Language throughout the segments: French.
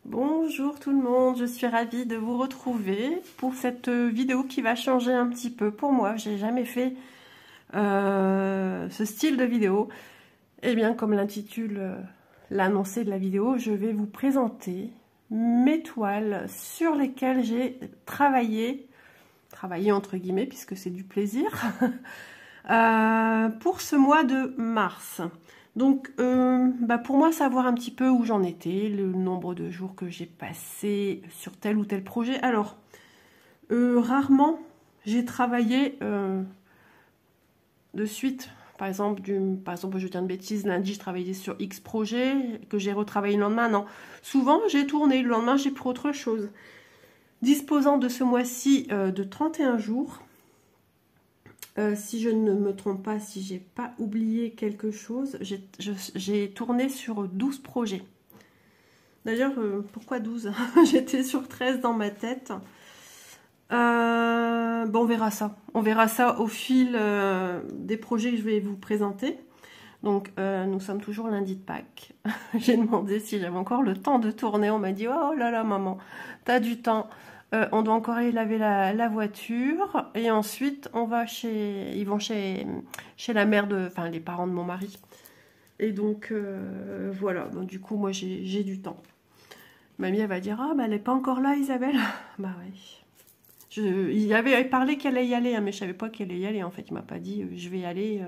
Bonjour tout le monde, je suis ravie de vous retrouver pour cette vidéo qui va changer un petit peu pour moi. J'ai jamais fait ce style de vidéo. Eh bien, comme l'intitule l'annoncé de la vidéo, je vais vous présenter mes toiles sur lesquelles j'ai travaillé entre guillemets puisque c'est du plaisir, pour ce mois de mars. Donc, pour moi, savoir un petit peu où j'en étais, le nombre de jours que j'ai passé sur tel ou tel projet. Alors, rarement, j'ai travaillé de suite. Par exemple, je dis une bêtise, lundi, je travaillais sur X projet, que j'ai retravaillé le lendemain. Non, souvent, j'ai tourné, le lendemain, j'ai pris autre chose. Disposant de ce mois-ci de 31 jours, si je ne me trompe pas, si j'ai pas oublié quelque chose, j'ai tourné sur 12 projets. D'ailleurs, pourquoi 12? J'étais sur 13 dans ma tête. Bon, on verra ça. On verra ça au fil des projets que je vais vous présenter. Donc, nous sommes toujours lundi de Pâques. J'ai demandé si j'avais encore le temps de tourner. On m'a dit, oh là là, maman, t'as du temps. On doit encore aller laver la voiture et ensuite ils vont chez la mère enfin les parents de mon mari. Et donc voilà, donc, du coup moi j'ai du temps. Mamie elle va dire ah bah elle n'est pas encore là Isabelle. Bah oui. Il avait parlé qu'elle allait y aller, hein, mais je savais pas qu'elle allait y aller en fait. Il m'a pas dit je vais y aller.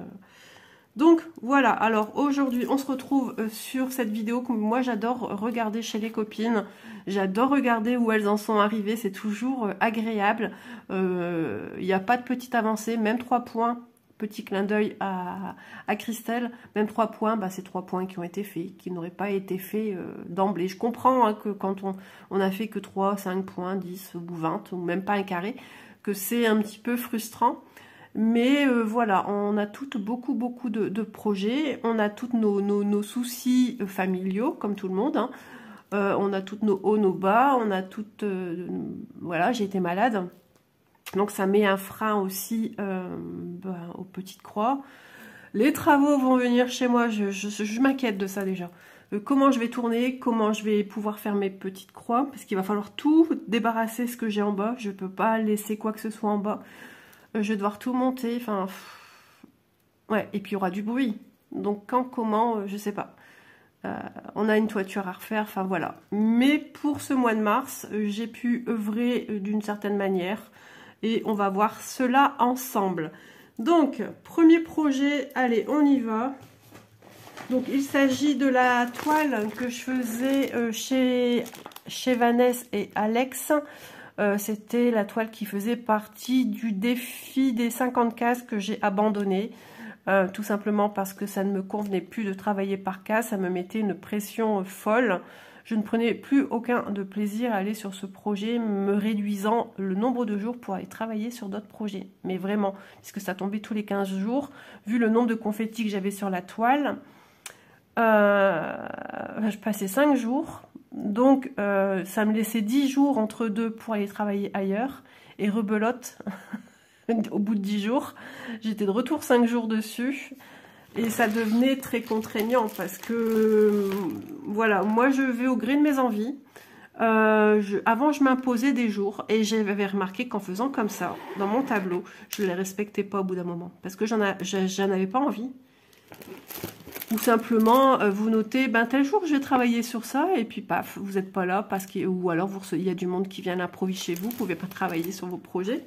Donc voilà, alors aujourd'hui on se retrouve sur cette vidéo que moi j'adore regarder chez les copines, j'adore regarder où elles en sont arrivées, c'est toujours agréable, il n'y a pas de petite avancée, même 3 points, petit clin d'œil à Christelle, même 3 points, c'est 3 points qui ont été faits, qui n'auraient pas été faits d'emblée. Je comprends hein, que quand on a fait que 3, 5 points, 10 ou 20, ou même pas un carré, que c'est un petit peu frustrant. Mais voilà, on a toutes beaucoup de projets, on a tous nos soucis familiaux, comme tout le monde, hein. On a toutes nos hauts, nos bas, on a toutes... voilà, j'ai été malade, donc ça met un frein aussi aux petites croix. Les travaux vont venir chez moi, je m'inquiète de ça déjà. Comment je vais tourner, comment je vais pouvoir faire mes petites croix, parce qu'il va falloir tout débarrasser ce que j'ai en bas, je ne peux pas laisser quoi que ce soit en bas. Je vais devoir tout monter, enfin... Ouais, et puis il y aura du bruit. Donc quand, comment, je sais pas. On a une toiture à refaire, enfin voilà. Mais pour ce mois de mars, j'ai pu œuvrer d'une certaine manière. Et on va voir cela ensemble. Donc, premier projet, allez, on y va. Donc il s'agit de la toile que je faisais chez Vanessa et Alex. C'était la toile qui faisait partie du défi des 50 cases que j'ai abandonné, tout simplement parce que ça ne me convenait plus de travailler par case, ça me mettait une pression folle. Je ne prenais plus aucun de plaisir à aller sur ce projet, me réduisant le nombre de jours pour aller travailler sur d'autres projets. Mais vraiment, puisque ça tombait tous les 15 jours, vu le nombre de confettis que j'avais sur la toile, je passais 5 jours. Donc, ça me laissait 10 jours entre deux pour aller travailler ailleurs. Et rebelote, au bout de 10 jours, j'étais de retour 5 jours dessus. Et ça devenait très contraignant parce que, voilà, moi je vais au gré de mes envies. Avant, je m'imposais des jours. Et j'avais remarqué qu'en faisant comme ça, dans mon tableau, je ne les respectais pas au bout d'un moment. Parce que j'en avais pas envie. Ou simplement, vous notez, tel jour, je vais travailler sur ça, et puis paf, vous n'êtes pas là, ou alors il y a du monde qui vient l'improviser chez vous, vous ne pouvez pas travailler sur vos projets.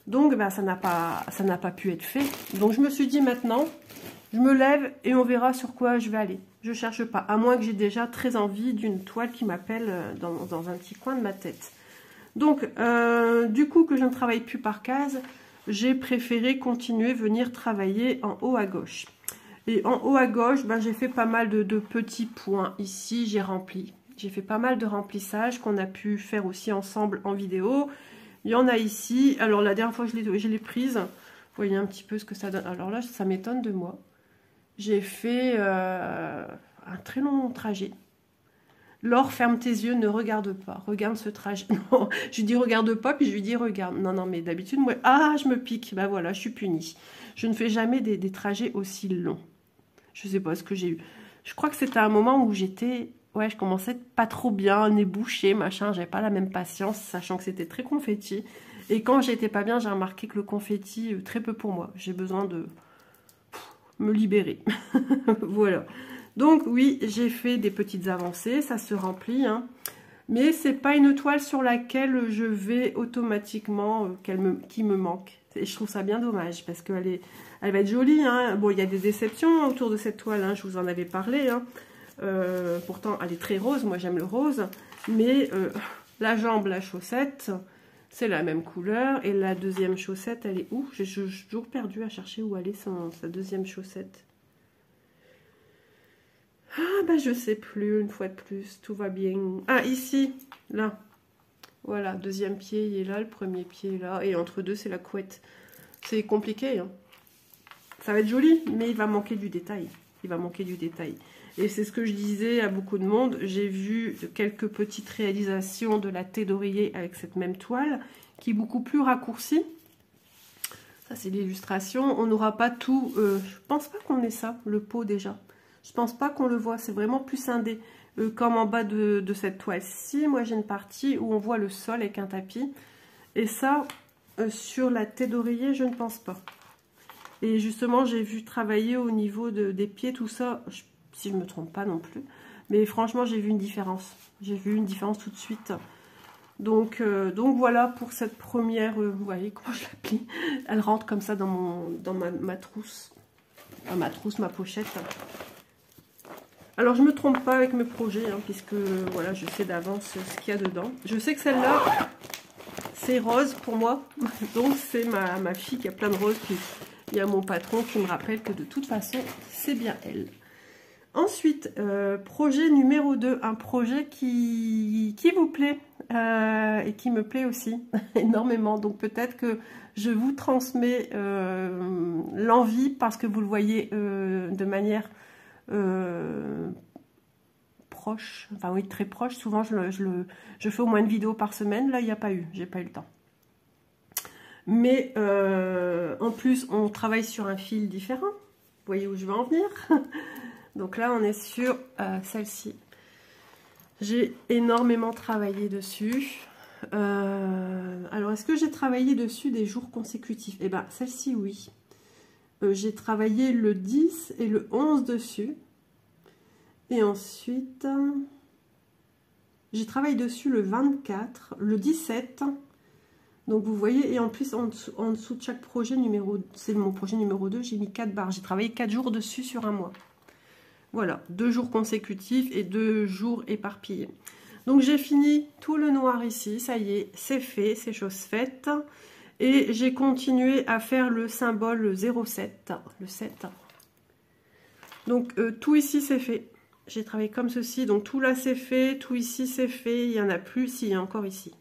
Donc, ça n'a pas pu être fait. Donc, je me suis dit, maintenant, je me lève et on verra sur quoi je vais aller. Je ne cherche pas, à moins que j'ai déjà très envie d'une toile qui m'appelle dans un petit coin de ma tête. Donc, du coup, que je ne travaille plus par case, j'ai préféré continuer, venir travailler en haut à gauche. Et en haut à gauche, j'ai fait pas mal de petits points. Ici, j'ai rempli. J'ai fait pas mal de remplissage qu'on a pu faire aussi ensemble en vidéo. Il y en a ici. Alors, la dernière fois que je l'ai prise, vous voyez un petit peu ce que ça donne. Alors là, ça m'étonne de moi. J'ai fait un très long trajet. Laure, ferme tes yeux, ne regarde pas. Regarde ce trajet. Non, je lui dis regarde pas, puis je lui dis regarde. Non, non, mais d'habitude, moi, je me pique. Voilà, je suis punie. Je ne fais jamais des trajets aussi longs. Je sais pas ce que j'ai eu. Je crois que c'était un moment où j'étais ouais, je commençais pas trop bien, nez bouché, machin, j'avais pas la même patience, sachant que c'était très confetti. Et quand j'étais pas bien, j'ai remarqué que le confetti, très peu pour moi. J'ai besoin de me libérer. Voilà. Donc oui, j'ai fait des petites avancées, ça se remplit, hein. Mais c'est pas une toile sur laquelle je vais automatiquement, qui me manque. Et je trouve ça bien dommage, parce qu'elle elle va être jolie, hein. Bon, il y a des déceptions autour de cette toile, hein, je vous en avais parlé, hein. Pourtant, elle est très rose, moi j'aime le rose. Mais la jambe, la chaussette, c'est la même couleur. Et la deuxième chaussette, elle est où? J'ai toujours perdu à chercher où elle est sa deuxième chaussette. Ah bah je sais plus, une fois de plus, tout va bien. Ah ici, là. Voilà, deuxième pied il est là, le premier pied est là. Et entre deux, c'est la couette. C'est compliqué, hein. Ça va être joli, mais il va manquer du détail. Il va manquer du détail. Et c'est ce que je disais à beaucoup de monde. J'ai vu quelques petites réalisations de la thé d'oreiller avec cette même toile, qui est beaucoup plus raccourcie. Ça, c'est l'illustration. On n'aura pas tout... je pense pas qu'on ait ça, le pot déjà. Je pense pas qu'on le voit. C'est vraiment plus scindé. Comme en bas de cette toile-ci. Moi, j'ai une partie où on voit le sol avec un tapis. Et ça, sur la thé d'oreiller, je ne pense pas. Et justement, j'ai vu travailler au niveau des pieds, tout ça, si je ne me trompe pas non plus. Mais franchement, j'ai vu une différence. J'ai vu une différence tout de suite. Donc voilà pour cette première... vous voyez comment je la plie? Elle rentre comme ça dans ma trousse. Enfin, ma trousse, ma pochette. Alors, je ne me trompe pas avec mes projets, hein, puisque voilà, je sais d'avance ce qu'il y a dedans. Je sais que celle-là, c'est rose pour moi. Donc, c'est ma fille qui a plein de roses. Puis, il y a mon patron qui me rappelle que de toute façon, c'est bien elle. Ensuite, projet numéro 2, un projet qui vous plaît et qui me plaît aussi énormément. Donc peut-être que je vous transmets l'envie parce que vous le voyez de manière proche, enfin oui, très proche. Souvent, je fais au moins une vidéo par semaine. Là, il n'y a pas eu, j'ai pas eu le temps. Mais en plus, on travaille sur un fil différent. Vous voyez où je veux en venir? Donc là, on est sur celle-ci. J'ai énormément travaillé dessus. Alors, est-ce que j'ai travaillé dessus des jours consécutifs? Eh bien, celle-ci, oui. J'ai travaillé le 10 et le 11 dessus. Et ensuite, j'ai travaillé dessus le 24, le 17. Donc vous voyez, et en plus en dessous de chaque projet numéro, c'est mon projet numéro 2, j'ai mis 4 barres. J'ai travaillé 4 jours dessus sur un mois. Voilà, 2 jours consécutifs et 2 jours éparpillés. Donc j'ai fini tout le noir ici, ça y est, c'est fait, c'est chose faite. Et j'ai continué à faire le symbole 07, le 7. Donc tout ici c'est fait. J'ai travaillé comme ceci, donc tout là c'est fait, tout ici c'est fait, il n'y en a plus, si, il y a encore ici.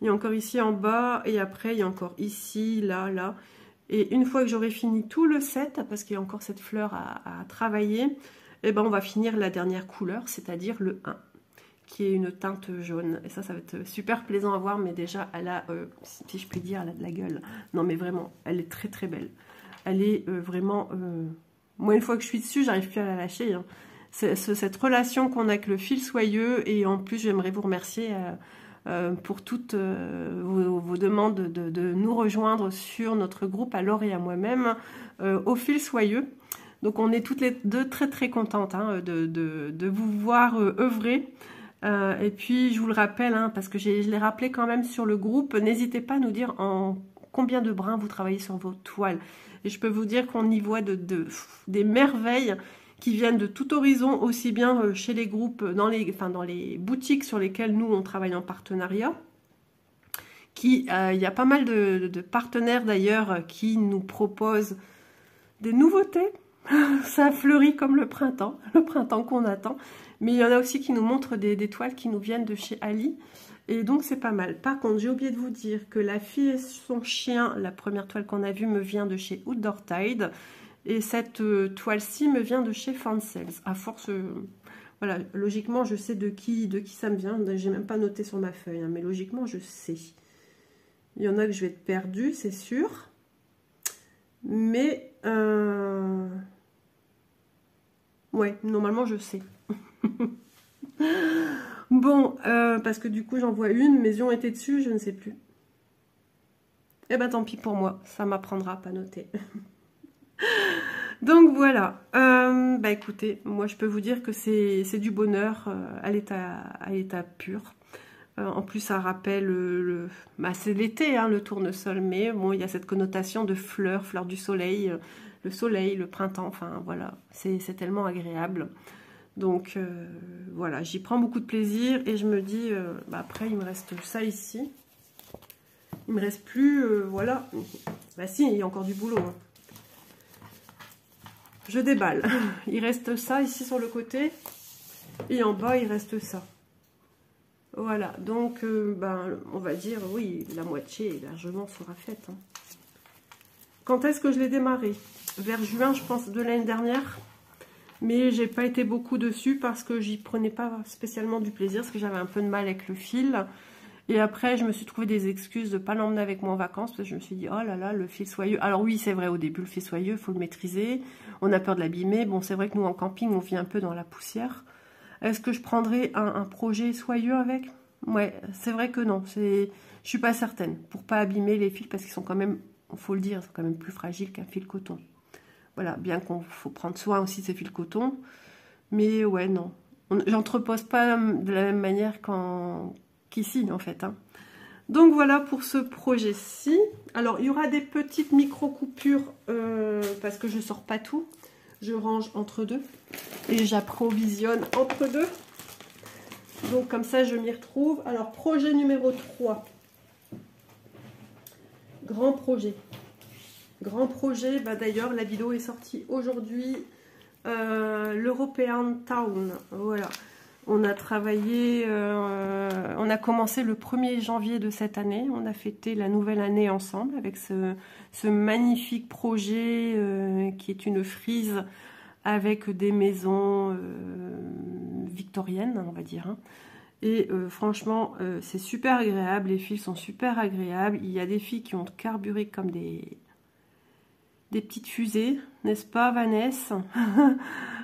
Il y a encore ici en bas, et après il y a encore ici, là, là. Et une fois que j'aurai fini tout le 7, parce qu'il y a encore cette fleur à travailler, et ben on va finir la dernière couleur, c'est-à-dire le 1, qui est une teinte jaune. Et ça va être super plaisant à voir, mais déjà, elle a, si je puis dire, elle a de la gueule. Non, mais vraiment, elle est très très belle. Elle est vraiment... moi, une fois que je suis dessus, j'arrive plus à la lâcher, hein. Cette relation qu'on a avec le fil soyeux, et en plus, j'aimerais vous remercier... pour toutes vos demandes de nous rejoindre sur notre groupe à Laure et à moi-même au fil soyeux. Donc on est toutes les deux très très contentes, hein, de vous voir œuvrer. Et puis je vous le rappelle, hein, parce que je l'ai rappelé quand même sur le groupe, n'hésitez pas à nous dire en combien de brins vous travaillez sur vos toiles. Et je peux vous dire qu'on y voit des merveilles qui viennent de tout horizon, aussi bien chez les groupes, dans les boutiques sur lesquelles nous on travaille en partenariat. Il y a pas mal de partenaires d'ailleurs qui nous proposent des nouveautés. Ça fleurit comme le printemps qu'on attend. Mais il y en a aussi qui nous montrent des toiles qui nous viennent de chez Ali. Et donc c'est pas mal. Par contre, j'ai oublié de vous dire que la fille et son chien, la première toile qu'on a vue me vient de chez Outdoor Tide. Et cette toile-ci me vient de chez Fansels. À force, voilà, logiquement, je sais de qui ça me vient. J'ai même pas noté sur ma feuille, hein, mais logiquement, je sais. Il y en a que je vais être perdue, c'est sûr. Mais, ouais, normalement, je sais. Bon, parce que du coup j'en vois une, mes yeux ont été dessus, je ne sais plus. Eh ben tant pis pour moi, ça m'apprendra à pas noter. Donc voilà, bah écoutez, moi je peux vous dire que c'est du bonheur à l'état pur. En plus ça rappelle, bah, c'est l'été hein, le tournesol, mais bon il y a cette connotation de fleur du soleil, le soleil, le printemps, enfin voilà, c'est tellement agréable. Donc voilà, j'y prends beaucoup de plaisir et je me dis, bah, après il me reste ça ici. Il me reste plus, voilà. Bah si, il y a encore du boulot. Hein. Je déballe. Il reste ça ici sur le côté. Et en bas, il reste ça. Voilà, donc ben, on va dire, oui, la moitié largement sera faite. Hein. Quand est-ce que je l'ai démarré? Vers juin, je pense, de l'année dernière. Mais j'ai pas été beaucoup dessus parce que j'y prenais pas spécialement du plaisir, parce que j'avais un peu de mal avec le fil. Et après, je me suis trouvé des excuses de ne pas l'emmener avec moi en vacances, parce que je me suis dit, oh là là, le fil soyeux. Alors oui, c'est vrai, au début, le fil soyeux, il faut le maîtriser. On a peur de l'abîmer. Bon, c'est vrai que nous, en camping, on vit un peu dans la poussière. Est-ce que je prendrais un projet soyeux avec? Ouais, c'est vrai que non. Je suis pas certaine. Pour pas abîmer les fils, parce qu'ils sont quand même, il faut le dire, ils sont quand même plus fragiles qu'un fil coton. Voilà, bien qu'on faut prendre soin aussi de ces fils coton. Mais ouais, non. J'entrepose pas de la même manière qu'ici, en fait. Hein. Donc voilà pour ce projet-ci. Alors, il y aura des petites micro-coupures parce que je sors pas tout. Je range entre deux et j'approvisionne entre deux. Donc comme ça, je m'y retrouve. Alors, projet numéro 3. Grand projet. Grand projet, bah, d'ailleurs, la vidéo est sortie aujourd'hui. L'European Town, voilà. On a travaillé, on a commencé le 1er janvier de cette année. On a fêté la nouvelle année ensemble avec ce magnifique projet qui est une frise avec des maisons victoriennes, on va dire. Hein. Et franchement, c'est super agréable. Les fils sont super agréables. Il y a des filles qui ont carburé comme des petites fusées, n'est-ce pas Vanessa?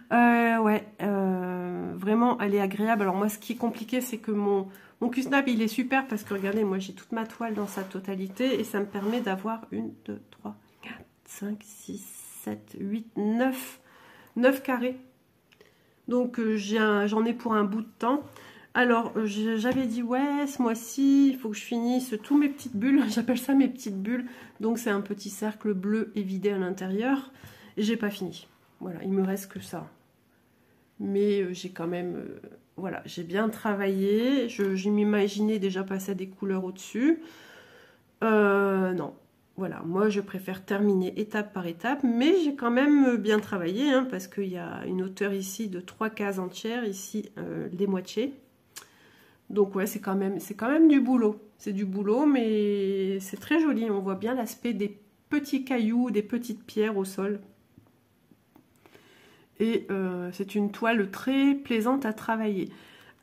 Ouais, vraiment elle est agréable. Alors moi ce qui est compliqué c'est que mon Q-snap il est super parce que regardez moi j'ai toute ma toile dans sa totalité et ça me permet d'avoir 1, 2, 3, 4, 5, 6, 7, 8, 9 carrés. Donc j'en ai pour un bout de temps. Alors, j'avais dit, ouais, ce mois-ci, il faut que je finisse tous mes petites bulles. J'appelle ça mes petites bulles. Donc, c'est un petit cercle bleu évidé à l'intérieur. Et j'ai pas fini. Voilà, il me reste que ça. Mais j'ai quand même... voilà, j'ai bien travaillé. Je m'imaginais déjà passer à des couleurs au-dessus. Non. Voilà, moi, je préfère terminer étape par étape. Mais j'ai quand même bien travaillé. Hein, parce qu'il y a une hauteur ici de 3 cases entières. Ici, les moitiés. Donc ouais, c'est quand même du boulot. C'est du boulot, mais c'est très joli. On voit bien l'aspect des petits cailloux, des petites pierres au sol. Et c'est une toile très plaisante à travailler.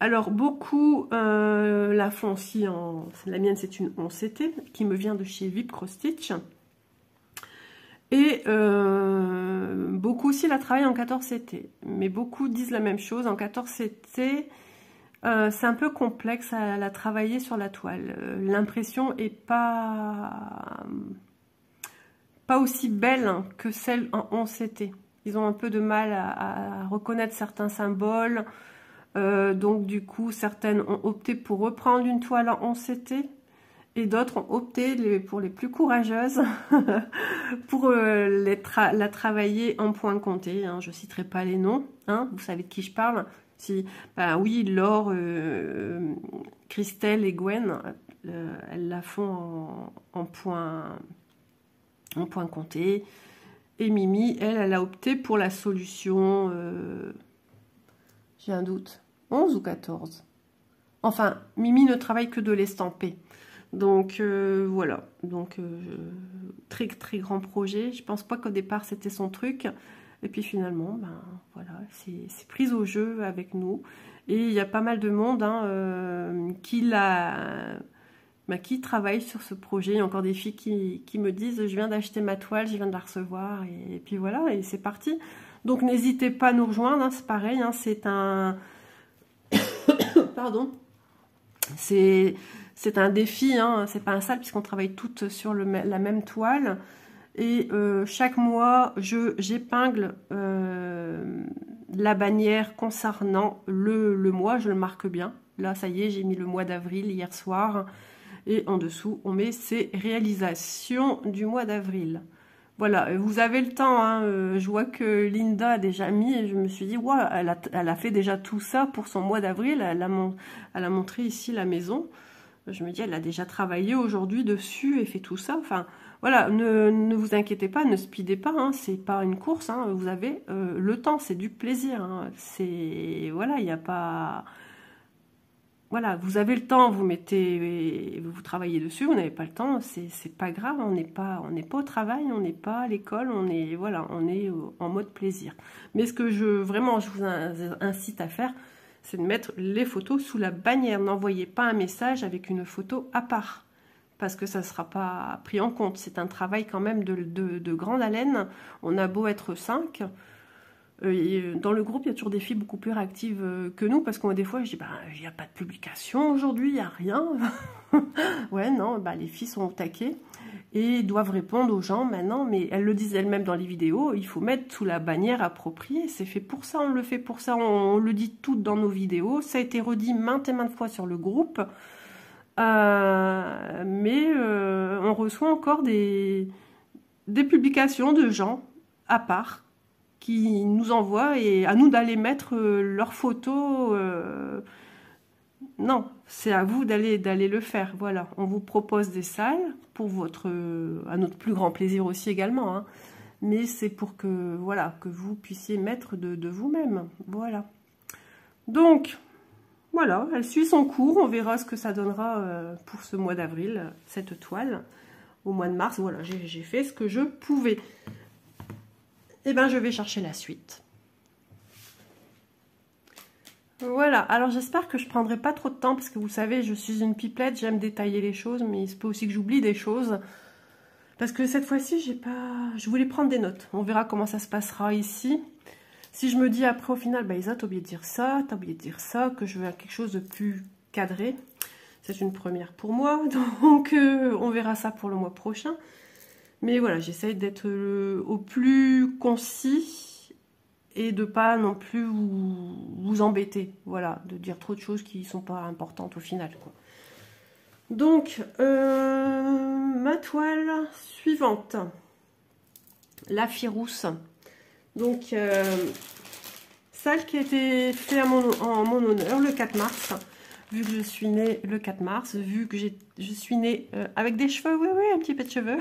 Alors beaucoup la font aussi la mienne c'est une 11 CT qui me vient de chez Vip Cross Stitch. Et beaucoup aussi la travaillent en 14 CT. Mais beaucoup disent la même chose. En 14 CT... c'est un peu complexe à la travailler sur la toile. L'impression est pas aussi belle que celle en 11 CT. Ils ont un peu de mal à reconnaître certains symboles. Donc du coup, certaines ont opté pour reprendre une toile en 11 CT. Et d'autres ont opté, pour les plus courageuses, pour la travailler en point compté. Hein. Je ne citerai pas les noms, hein, vous savez de qui je parle. Si, bah oui, Laure, Christelle et Gwen, elles la font en point compté. Et Mimi, elle a opté pour la solution, j'ai un doute, 11 ou 14. Enfin, Mimi ne travaille que de l'estampé. Donc voilà, donc très très grand projet. Je pense pas qu'au départ c'était son truc. Et puis finalement, ben voilà, c'est prise au jeu avec nous. Et il y a pas mal de monde hein, qui travaille sur ce projet. Il y a encore des filles qui me disent, je viens d'acheter ma toile, je viens de la recevoir. Et puis voilà, et c'est parti. Donc n'hésitez pas à nous rejoindre, hein, c'est pareil, hein, c'est un... pardon. C'est un défi, hein, c'est pas un sale puisqu'on travaille toutes sur la même toile. Et chaque mois, j'épingle la bannière concernant le mois, je le marque bien. Là, ça y est, j'ai mis le mois d'avril hier soir. Et en dessous, on met ses réalisations du mois d'avril. Voilà, vous avez le temps, hein, je vois que Linda a déjà mis, et je me suis dit, ouais, elle a fait déjà tout ça pour son mois d'avril, elle a montré ici la maison. Je me dis, elle a déjà travaillé aujourd'hui dessus et fait tout ça. Enfin, voilà, ne vous inquiétez pas, ne speedez pas, hein, c'est pas une course, hein, vous avez le temps, c'est du plaisir. Hein, voilà, il n'y a pas... Voilà, vous avez le temps, vous travaillez dessus, vous n'avez pas le temps, c'est pas grave, on n'est pas au travail, on n'est pas à l'école, on est en mode plaisir. Mais ce que vraiment je vous incite à faire, c'est de mettre les photos sous la bannière. N'envoyez pas un message avec une photo à part, parce que ça ne sera pas pris en compte. C'est un travail quand même de grande haleine. On a beau être 5. Dans le groupe, il y a toujours des filles beaucoup plus réactives que nous, parce que des fois, je dis, il n'y a pas de publication aujourd'hui, il n'y a rien. Ouais, non, les filles sont au taquet et doivent répondre aux gens maintenant, mais elles le disent elles-mêmes dans les vidéos, il faut mettre sous la bannière appropriée, c'est fait pour ça, on le fait pour ça, on le dit tout dans nos vidéos, ça a été redit maintes et maintes fois sur le groupe, mais on reçoit encore des publications de gens à part, qui nous envoient et à nous d'aller mettre leurs photos. Non, c'est à vous d'aller le faire. Voilà, on vous propose des salles pour à notre plus grand plaisir aussi également. Hein. Mais c'est pour que voilà que vous puissiez mettre de vous-même. Voilà. Donc voilà, elle suit son cours. On verra ce que ça donnera pour ce mois d'avril, cette toile. Au mois de mars, voilà, j'ai fait ce que je pouvais. Eh bien, je vais chercher la suite. Voilà, alors j'espère que je ne prendrai pas trop de temps, parce que vous savez, je suis une pipelette, j'aime détailler les choses, mais il se peut aussi que j'oublie des choses. Parce que cette fois-ci, je voulais prendre des notes. On verra comment ça se passera ici. Si je me dis après, au final, Isa, t'as oublié de dire ça, t'as oublié de dire ça, que je veux quelque chose de plus cadré. C'est une première pour moi, donc on verra ça pour le mois prochain. Mais voilà, j'essaye d'être au plus concis et de pas non plus vous embêter. Voilà, de dire trop de choses qui ne sont pas importantes au final, quoi. Donc, ma toile suivante, la Firousse. Donc, celle qui a été faite en mon honneur le 4 mars. Vu que je suis née le 4 mars, vu que je suis née avec des cheveux, oui, un petit peu de cheveux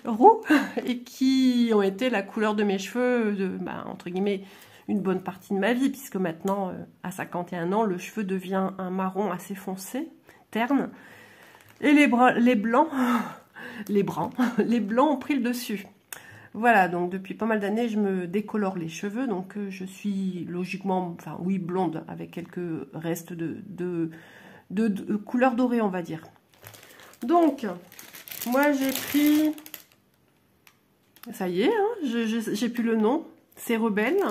roux, et qui ont été la couleur de mes cheveux, entre guillemets, une bonne partie de ma vie, puisque maintenant, à 51 ans, le cheveu devient un marron assez foncé, terne, et les blancs ont pris le dessus. Voilà, donc depuis pas mal d'années, je me décolore les cheveux, donc je suis logiquement, enfin oui, blonde, avec quelques restes de couleur dorée, on va dire. Donc, moi j'ai pris, ça y est, hein, j'ai plus le nom, c'est Rebelle.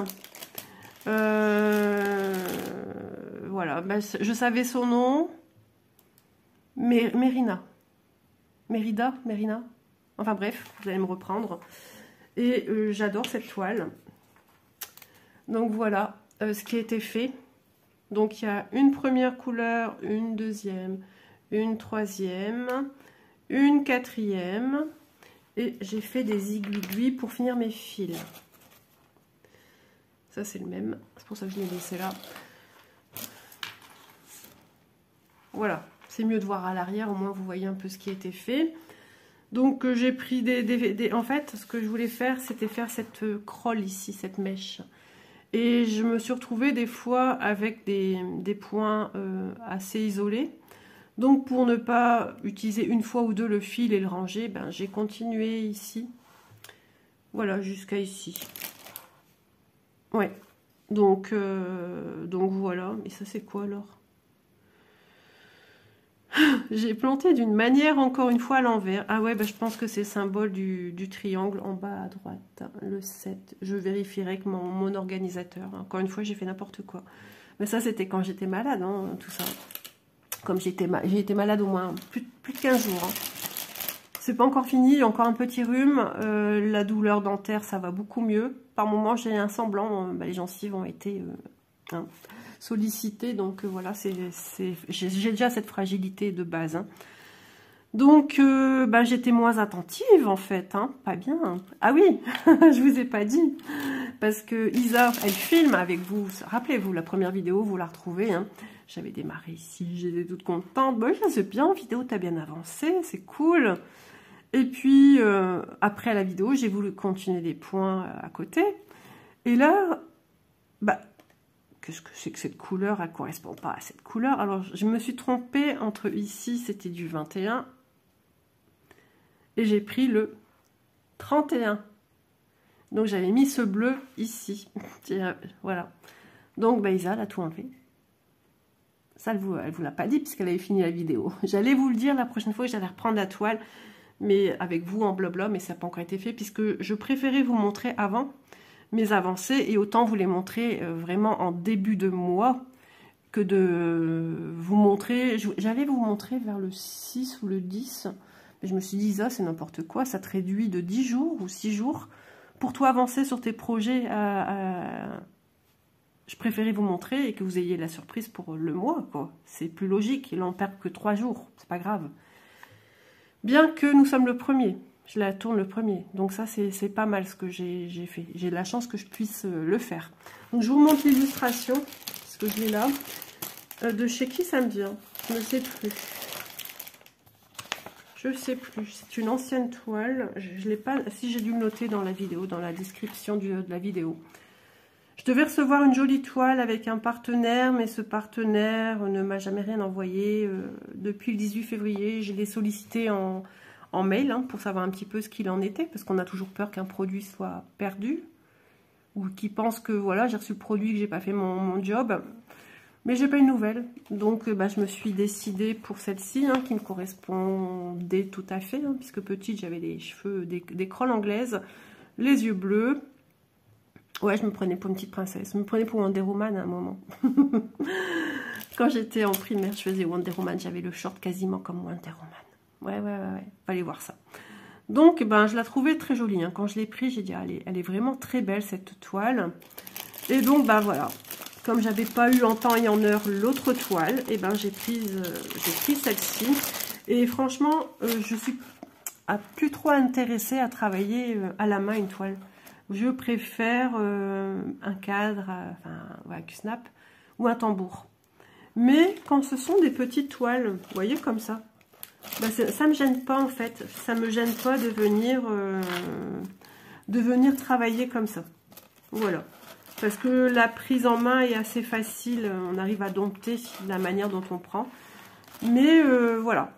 Voilà, je savais son nom, Mérina, enfin bref, vous allez me reprendre. Et j'adore cette toile. Donc voilà ce qui a été fait. Donc il y a une première couleur, une deuxième, une troisième, une quatrième. Et j'ai fait des aiguilles pour finir mes fils. Ça c'est le même. C'est pour ça que je l'ai laissé là. Voilà. C'est mieux de voir à l'arrière. Au moins vous voyez un peu ce qui a été fait. Donc j'ai pris en fait, ce que je voulais faire, c'était faire cette crolle ici, cette mèche. Et je me suis retrouvée des fois avec des points assez isolés. Donc pour ne pas utiliser une fois ou deux le fil et le ranger, j'ai continué ici. Voilà, jusqu'à ici. Ouais. Donc voilà. Et ça c'est quoi alors ? J'ai planté d'une manière, encore une fois, à l'envers. Ah ouais, je pense que c'est le symbole du triangle en bas à droite, le 7. Je vérifierai avec mon organisateur. Encore une fois, j'ai fait n'importe quoi. Mais ça, c'était quand j'étais malade, hein, tout ça. Comme j'ai été malade au moins plus de 15 jours. Hein. C'est pas encore fini, il y a encore un petit rhume. La douleur dentaire, ça va beaucoup mieux. Par moments, j'ai un semblant, les gencives ont été sollicitées. Donc voilà, j'ai déjà cette fragilité de base. Hein. Donc, j'étais moins attentive, en fait, hein, pas bien. Ah oui, je vous ai pas dit, parce que Isa, elle filme avec vous. Rappelez-vous, la première vidéo, vous la retrouvez. Hein. J'avais démarré ici, j'étais toute contente. Bon, c'est bien, vidéo, t'as bien avancé, c'est cool. Et puis, après la vidéo, j'ai voulu continuer des points à côté. Et là, qu'est-ce que c'est que cette couleur? Elle ne correspond pas à cette couleur. Alors, je me suis trompée entre ici, c'était du 21. Et j'ai pris le 31. Donc, j'avais mis ce bleu ici. Voilà. Donc, Isa, elle a tout enlevé. Ça, elle vous l'a pas dit, puisqu'elle avait fini la vidéo. J'allais vous le dire la prochaine fois, j'allais reprendre la toile, mais avec vous en blabla, mais ça n'a pas encore été fait, puisque je préférais vous montrer avant mes avancées, et autant vous les montrer vraiment en début de mois, que de vous montrer... J'allais vous montrer vers le 6 ou le 10, mais je me suis dit, ça c'est n'importe quoi, ça te réduit de 10 jours ou 6 jours. Pour toi avancer sur tes projets, je préférais vous montrer et que vous ayez la surprise pour le mois, quoi. C'est plus logique, il en perd que 3 jours, c'est pas grave. Bien que nous sommes le 1er, je la tourne le 1er, donc ça c'est pas mal ce que j'ai fait. J'ai de la chance que je puisse le faire. Donc je vous montre l'illustration, parce que je l'ai là. De chez qui ça me vient? Je ne sais plus. Je sais plus, c'est une ancienne toile. Je l'ai pas, si j'ai dû le noter dans la vidéo, dans la description de la vidéo. Je devais recevoir une jolie toile avec un partenaire, mais ce partenaire ne m'a jamais rien envoyé. Depuis le 18 février, je l'ai sollicité en mail hein, pour savoir un petit peu ce qu'il en était, parce qu'on a toujours peur qu'un produit soit perdu, ou qu'il pense que voilà, j'ai reçu le produit, que j'ai pas fait mon job. Mais j'ai pas une nouvelle, donc je me suis décidée pour celle-ci, hein, qui me correspondait tout à fait, hein, puisque petite j'avais les cheveux, des crolles anglaises, les yeux bleus. Ouais, je me prenais pour une petite princesse, je me prenais pour Wonder Woman à un moment. Quand j'étais en primaire, je faisais Wonder Woman, j'avais le short quasiment comme Wonder Woman. Ouais, fallait voir ça. Donc, je la trouvais très jolie, hein. Quand je l'ai pris, j'ai dit, elle est vraiment très belle cette toile. Et donc, voilà. Comme j'avais pas eu en temps et en heure l'autre toile, et j'ai pris celle-ci. Et franchement, je suis plus trop intéressée à travailler à la main une toile. Je préfère un cadre, un Q-snap ou un tambour. Mais quand ce sont des petites toiles, vous voyez comme ça, ça me gêne pas en fait. Ça me gêne pas de venir travailler comme ça. Voilà. Parce que la prise en main est assez facile, on arrive à dompter la manière dont on prend. Mais voilà.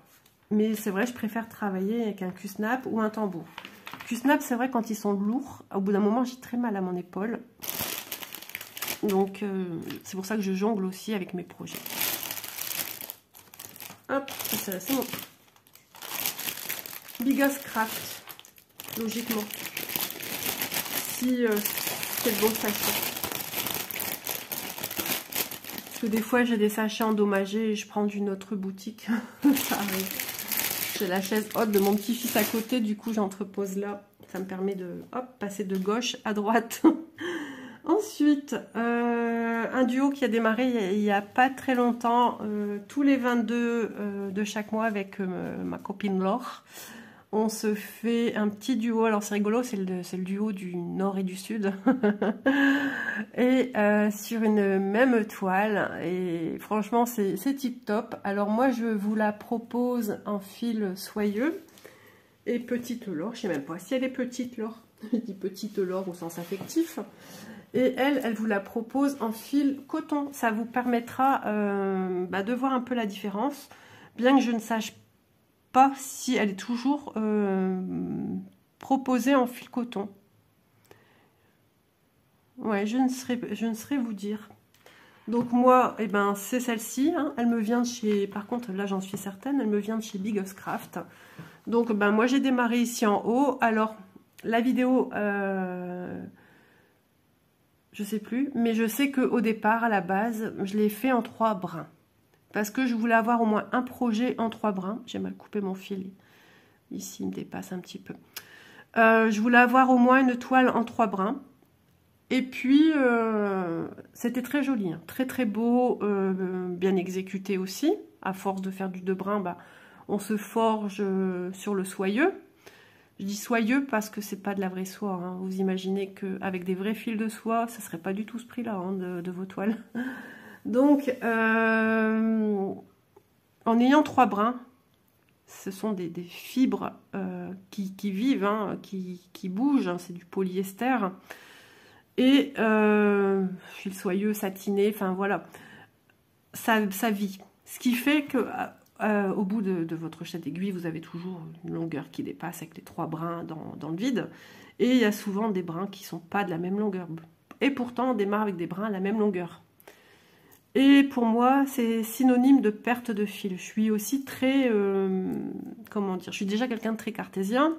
Mais c'est vrai, je préfère travailler avec un Q-snap ou un tambour. Q-snap, c'est vrai, quand ils sont lourds, au bout d'un moment, j'ai très mal à mon épaule. Donc, c'est pour ça que je jongle aussi avec mes projets. Hop, c'est mon Biggest Craft, logiquement. Si c'est le bon sachet. Parce que des fois, j'ai des sachets endommagés et je prends d'une autre boutique. Ça arrive. J'ai la chaise haute de mon petit-fils à côté, du coup, j'entrepose là. Ça me permet de passer de gauche à droite. Ensuite, un duo qui a démarré il n'y a pas très longtemps, tous les 22 de chaque mois avec ma copine Laure. On se fait un petit duo, alors c'est rigolo, c'est le duo du nord et du sud. Et sur une même toile, et franchement c'est tip top. Alors moi je vous la propose en fil soyeux. Et petite Laure, je ne sais même pas si elle est petite Laure, je dis petite Laure au sens affectif. Et elle vous la propose en fil coton. Ça vous permettra de voir un peu la différence, bien que je ne sache pas si elle est toujours proposée en fil coton. Ouais, je ne saurais vous dire. Donc moi, c'est celle-ci. Hein. Elle me vient de chez, par contre là j'en suis certaine, elle me vient de chez Biggest Craft. Donc moi j'ai démarré ici en haut. Alors la vidéo, je sais plus, mais je sais qu'au départ, à la base, je l'ai fait en 3 brins. Parce que je voulais avoir au moins un projet en 3 brins. J'ai mal coupé mon fil. Ici, il me dépasse un petit peu. Je voulais avoir au moins une toile en 3 brins. Et puis, c'était très joli, hein, très très beau, bien exécuté aussi. À force de faire du 2 brins, bah, on se forge sur le soyeux. Je dis soyeux parce que c'est pas de la vraie soie. Hein. Vous imaginez qu'avec des vrais fils de soie, ça serait pas du tout ce prix-là hein, de vos toiles. Donc, en ayant 3 brins, ce sont des fibres qui vivent, hein, qui bougent, hein, c'est du polyester. Et fil soyeux, satiné, enfin voilà, ça vit. Ce qui fait que au bout de votre chaîne d'aiguille, vous avez toujours une longueur qui dépasse avec les 3 brins dans le vide. Et il y a souvent des brins qui ne sont pas de la même longueur. Et pourtant, on démarre avec des brins à la même longueur. Et pour moi, c'est synonyme de perte de fil. Je suis aussi très, comment dire, je suis déjà quelqu'un de très cartésien.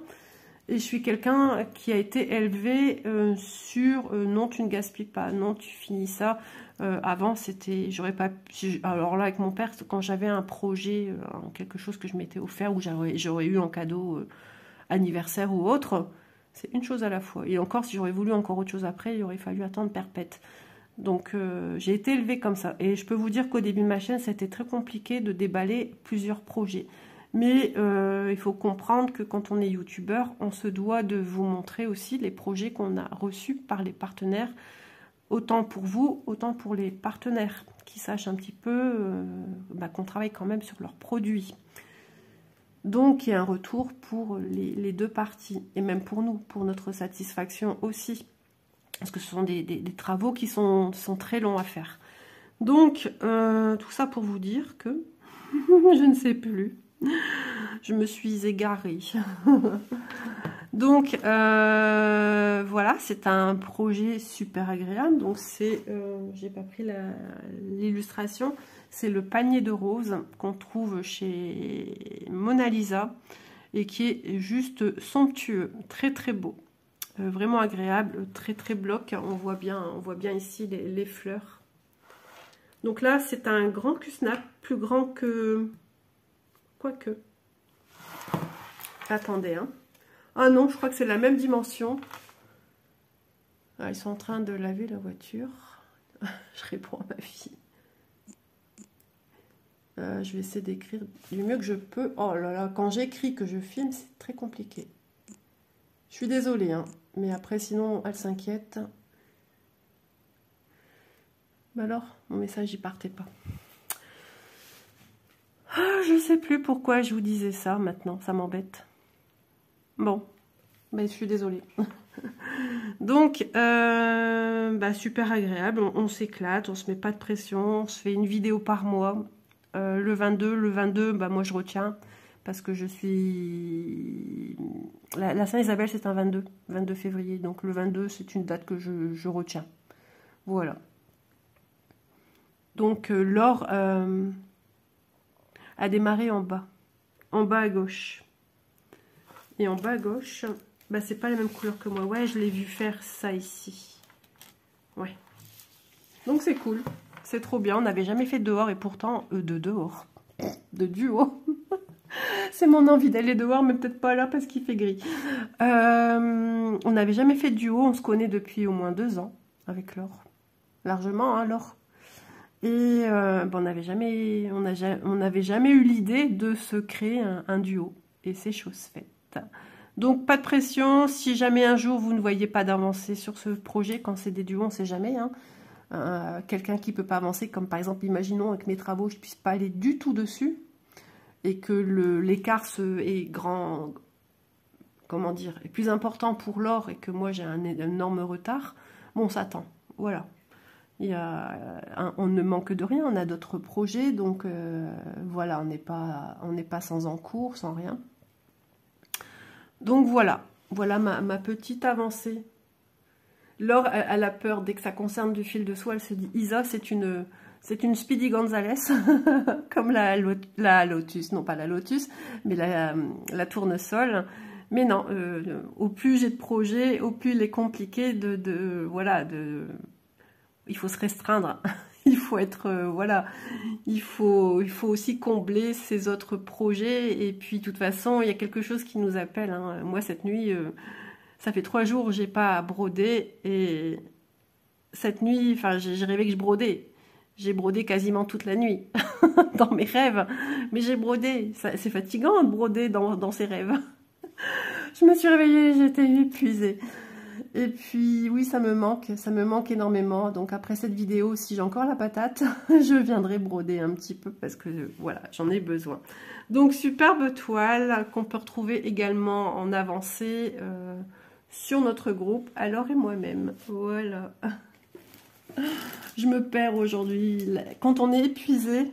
Et je suis quelqu'un qui a été élevé sur non, tu ne gaspilles pas, non, tu finis ça. Avant, c'était, j'aurais pas. Alors là, avec mon père, quand j'avais un projet, quelque chose que je m'étais offert ou j'aurais eu en cadeau anniversaire ou autre, c'est une chose à la fois. Et encore, si j'aurais voulu encore autre chose après, il aurait fallu attendre perpète. Donc, j'ai été élevée comme ça. Et je peux vous dire qu'au début de ma chaîne, c'était très compliqué de déballer plusieurs projets. Mais il faut comprendre que quand on est youtubeur, on se doit de vous montrer aussi les projets qu'on a reçus par les partenaires, autant pour vous, autant pour les partenaires, qui sachent un petit peu qu'on travaille quand même sur leurs produits. Donc il y a un retour pour les 2 parties, et même pour nous, pour notre satisfaction aussi, parce que ce sont des travaux qui sont très longs à faire. Donc tout ça pour vous dire que je ne sais plus. Je me suis égarée. Donc voilà, c'est un projet super agréable. Donc c'est, j'ai pas pris l'illustration, c'est le panier de roses qu'on trouve chez Mona Lisa et qui est juste somptueux, très très beau, vraiment agréable, très très bloc. On voit bien ici les fleurs. Donc là, c'est un grand cul-snap, plus grand que... Quoique. Attendez, hein. Ah non, je crois que c'est la même dimension. Ah, ils sont en train de laver la voiture. Je réponds à ma fille. Je vais essayer d'écrire du mieux que je peux. Oh là là, quand j'écris que je filme, c'est très compliqué. Je suis désolée, hein. Mais après, sinon, elle s'inquiète. Bah alors, mon message, il partait pas. Ah, je sais plus pourquoi je vous disais ça maintenant, ça m'embête. Bon, bah, je suis désolée. Donc, super agréable, on s'éclate, on se met pas de pression, on se fait une vidéo par mois. Le 22, bah, moi je retiens, parce que je suis... La Saint-Isabelle, c'est un 22 février, donc le 22, c'est une date que je retiens. Voilà. Donc, Laure a démarré en bas à gauche. Et en bas à gauche, bah, c'est pas la même couleur que moi. Ouais, je l'ai vu faire ça ici. Ouais. Donc c'est cool. C'est trop bien. On n'avait jamais fait dehors et pourtant, de duo. C'est mon envie d'aller dehors, mais peut-être pas là parce qu'il fait gris. On n'avait jamais fait de duo. On se connaît depuis au moins 2 ans avec Laure. Largement, hein, Laure. Et on n'avait jamais eu l'idée de se créer un duo. Et c'est chose faite. Donc pas de pression, si jamais un jour vous ne voyez pas d'avancée sur ce projet, quand c'est des duos, on ne sait jamais, hein. Quelqu'un qui ne peut pas avancer, comme par exemple, imaginons avec mes travaux, je ne puisse pas aller du tout dessus, et que l'écart est grand, comment dire, est plus important pour Laure, et que moi j'ai un énorme retard, bon, on s'attend, voilà. On ne manque de rien, on a d'autres projets, donc voilà, on n'est pas sans encours, sans rien. Donc voilà ma petite avancée. Laure, elle a peur dès que ça concerne du fil de soie, elle se dit Isa, c'est une Speedy Gonzales, comme la lotus, non pas la lotus, mais la tournesol. Mais non, au plus j'ai de projets, au plus il est compliqué de il faut se restreindre. Il faut être, voilà, il faut aussi combler ses autres projets. Et puis, de toute façon, il y a quelque chose qui nous appelle. Hein. Moi, cette nuit, ça fait 3 jours, j'ai pas brodé. Et cette nuit, enfin, j'ai rêvé que je brodais. J'ai brodé quasiment toute la nuit dans mes rêves. Mais j'ai brodé. C'est fatigant de broder dans ses rêves. Je me suis réveillée, j'étais épuisée. Et puis oui, ça me manque énormément. Donc après cette vidéo, si j'ai encore la patate, je viendrai broder un petit peu parce que voilà, j'en ai besoin. Donc superbe toile qu'on peut retrouver également en avancée sur notre groupe, Alors et moi-même. Voilà. Je me perds aujourd'hui. Quand on est épuisé,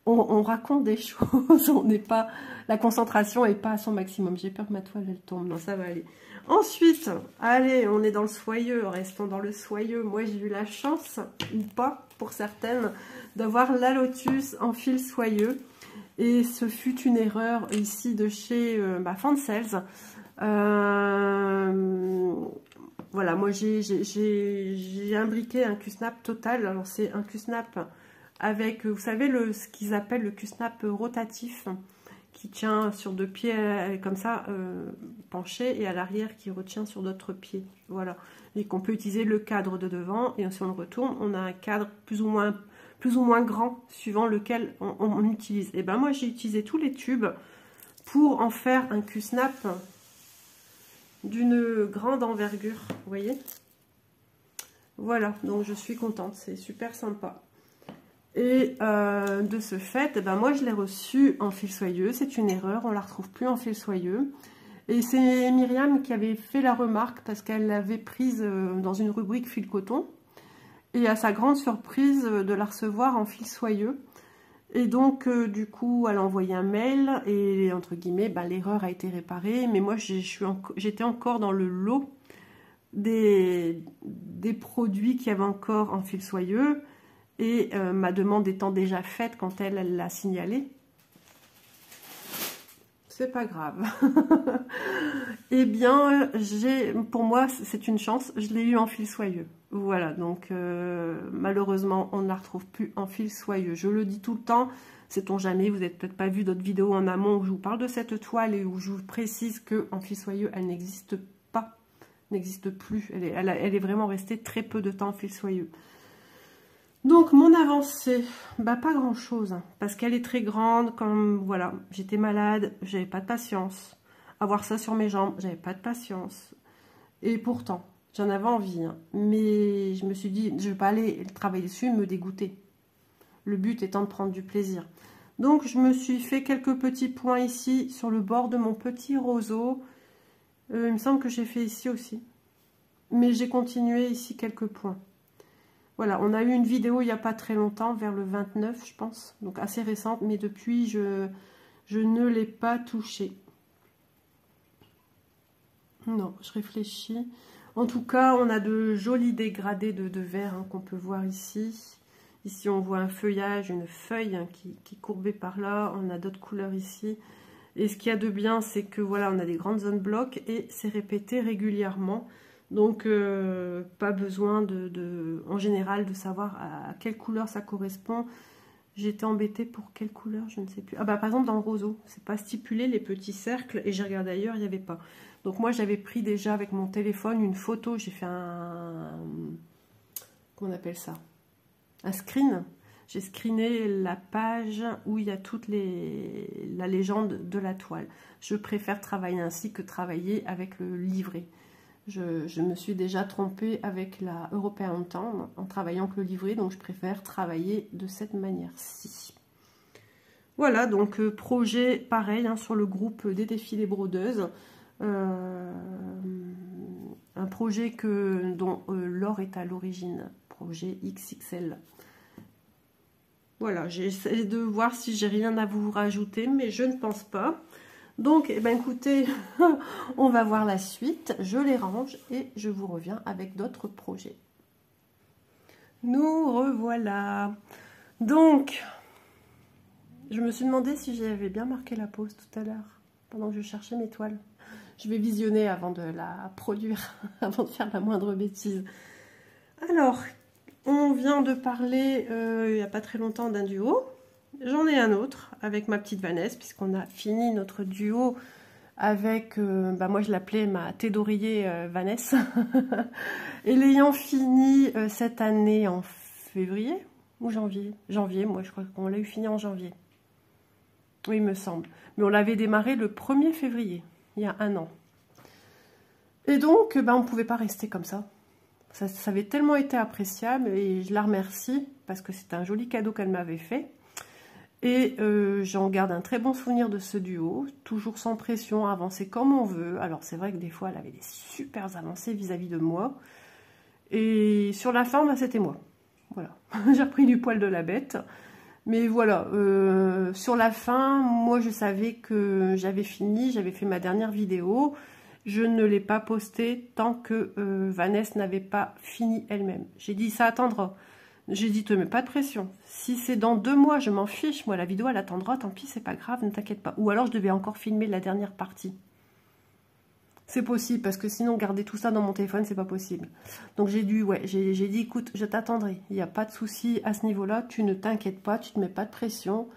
on raconte des choses. On n'est pas, la concentration n'est pas à son maximum. J'ai peur que ma toile elle tombe. Non, ça va aller. Ensuite, allez, on est dans le soyeux, restons dans le soyeux. Moi, j'ai eu la chance, ou pas, pour certaines, d'avoir la Lotus en fil soyeux. Et ce fut une erreur ici de chez Fansels. Voilà, moi, j'ai imbriqué un Q-snap total. Alors, c'est un Q-snap avec, vous savez, ce qu'ils appellent le Q-snap rotatif, qui tient sur 2 pieds comme ça, penché, et à l'arrière qui retient sur d'autres pieds. Voilà. Et qu'on peut utiliser le cadre de devant, et si on le retourne, on a un cadre plus ou moins grand, suivant lequel on utilise. Et ben moi, j'ai utilisé tous les tubes pour en faire un Q-snap d'une grande envergure, vous voyez. Voilà, donc je suis contente, c'est super sympa. Et de ce fait, eh ben moi je l'ai reçu en fil soyeux. C'est une erreur, on ne la retrouve plus en fil soyeux. Et c'est Myriam qui avait fait la remarque parce qu'elle l'avait prise dans une rubrique fil coton. Et à sa grande surprise de la recevoir en fil soyeux. Et donc du coup elle a envoyé un mail et entre guillemets ben, l'erreur a été réparée. Mais moi j'étais encore dans le lot des produits qui avaient encore en fil soyeux. Et ma demande étant déjà faite quand elle l'a signalé, c'est pas grave. Eh bien, pour moi, c'est une chance, je l'ai eu en fil soyeux. Voilà, donc malheureusement, on ne la retrouve plus en fil soyeux. Je le dis tout le temps, sait-on jamais, vous n'avez peut-être pas vu d'autres vidéos en amont où je vous parle de cette toile et où je vous précise qu'en fil soyeux, elle n'existe pas, n'existe plus. Elle est vraiment restée très peu de temps en fil soyeux. Donc mon avancée, bah pas grand chose, hein, parce qu'elle est très grande, comme voilà, j'étais malade, j'avais pas de patience. Avoir ça sur mes jambes, j'avais pas de patience. Et pourtant, j'en avais envie, hein, mais je me suis dit, je vais pas aller travailler dessus et me dégoûter. Le but étant de prendre du plaisir. Donc je me suis fait quelques petits points ici, sur le bord de mon petit roseau. Il me semble que j'ai fait ici aussi. Mais j'ai continué ici quelques points. Voilà, on a eu une vidéo il n'y a pas très longtemps, vers le 29, je pense. Donc assez récente, mais depuis, je ne l'ai pas touchée. Non, je réfléchis. En tout cas, on a de jolis dégradés de vert hein, qu'on peut voir ici. Ici, on voit un feuillage, une feuille hein, qui est courbée par là. On a d'autres couleurs ici. Et ce qu'il y a de bien, c'est que voilà, on a des grandes zones blocs et c'est répété régulièrement. Donc, pas besoin en général de savoir à quelle couleur ça correspond. J'étais embêtée pour quelle couleur, je ne sais plus. Ah bah par exemple dans le roseau, c'est pas stipulé les petits cercles et j'ai regardé ailleurs, il n'y avait pas. Donc moi j'avais pris déjà avec mon téléphone une photo, j'ai fait comment on appelle ça? Un screen. J'ai screené la page où il y a toute la légende de la toile. Je préfère travailler ainsi que travailler avec le livret. Je me suis déjà trompée avec la European Time en travaillant avec le livret, donc je préfère travailler de cette manière-ci. Voilà, donc projet pareil hein, sur le groupe des défilés brodeuses. Un projet dont Laure est à l'origine, projet XXL. Voilà, j'essaie de voir si j'ai rien à vous rajouter, mais je ne pense pas. Donc, eh ben, écoutez, on va voir la suite. Je les range et je vous reviens avec d'autres projets. Nous revoilà. Donc, je me suis demandé si j'avais bien marqué la pause tout à l'heure, pendant que je cherchais mes toiles. Je vais visionner avant de la produire, avant de faire la moindre bêtise. Alors, on vient de parler il n'y a pas très longtemps d'un duo. J'en ai un autre avec ma petite Vanessa, puisqu'on a fini notre duo avec, moi je l'appelais ma thé d'oreiller Vanessa. Et l'ayant fini cette année en février ou janvier. Janvier, moi je crois qu'on l'a eu fini en janvier. Oui, il me semble. Mais on l'avait démarré le 1er février, il y a un an. Et donc, on ne pouvait pas rester comme ça. Ça avait tellement été appréciable et je la remercie parce que c'est un joli cadeau qu'elle m'avait fait. Et j'en garde un très bon souvenir de ce duo, toujours sans pression, avancer comme on veut. Alors c'est vrai que des fois elle avait des super avancées vis-à-vis de moi. Et sur la fin, c'était moi. Voilà, j'ai repris du poil de la bête. Mais voilà, sur la fin, moi je savais que j'avais fini, j'avais fait ma dernière vidéo. Je ne l'ai pas postée tant que Vanessa n'avait pas fini elle-même. J'ai dit, ça attendra. J'ai dit, te mets pas de pression. Si c'est dans 2 mois, je m'en fiche. Moi, la vidéo, elle attendra. Tant pis, c'est pas grave, ne t'inquiète pas. Ou alors, je devais encore filmer la dernière partie. C'est possible, parce que sinon, garder tout ça dans mon téléphone, c'est pas possible. Donc, j'ai dit, écoute, je t'attendrai. Il n'y a pas de souci à ce niveau-là. Tu ne t'inquiètes pas, tu te mets pas de pression.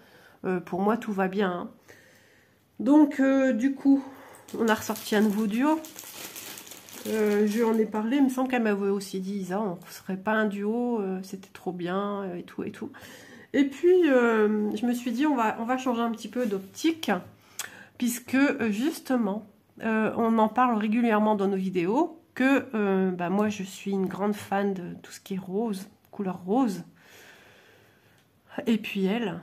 Pour moi, tout va bien. Hein. Donc, du coup, on a ressorti un nouveau duo. Je lui en ai parlé, il me semble qu'elle m'avait aussi dit, Isa, on ne serait pas un duo, c'était trop bien, et tout, et tout. Et puis, je me suis dit, on va changer un petit peu d'optique, puisque, justement, on en parle régulièrement dans nos vidéos, que moi, je suis une grande fan de tout ce qui est rose, couleur rose. Et puis elle,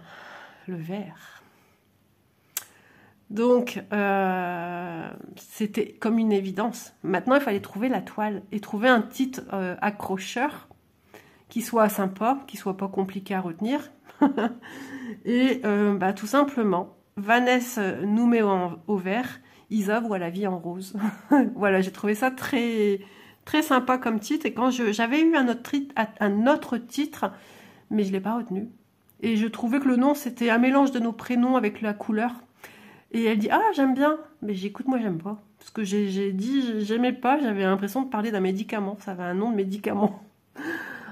le vert. Donc, c'était comme une évidence. Maintenant, il fallait trouver la toile et trouver un titre accrocheur qui soit sympa, qui soit pas compliqué à retenir. Et tout simplement, Vanessa nous met au vert, Isa voit la vie en rose. Voilà, j'ai trouvé ça très, très sympa comme titre. Et quand j'avais eu un autre titre, mais je ne l'ai pas retenu. Et je trouvais que le nom, c'était un mélange de nos prénoms avec la couleur. Et elle dit, ah, j'aime bien. Mais j'écoute, moi, j'aime pas. Parce que j'ai dit, j'aimais pas, j'avais l'impression de parler d'un médicament. Ça avait un nom de médicament.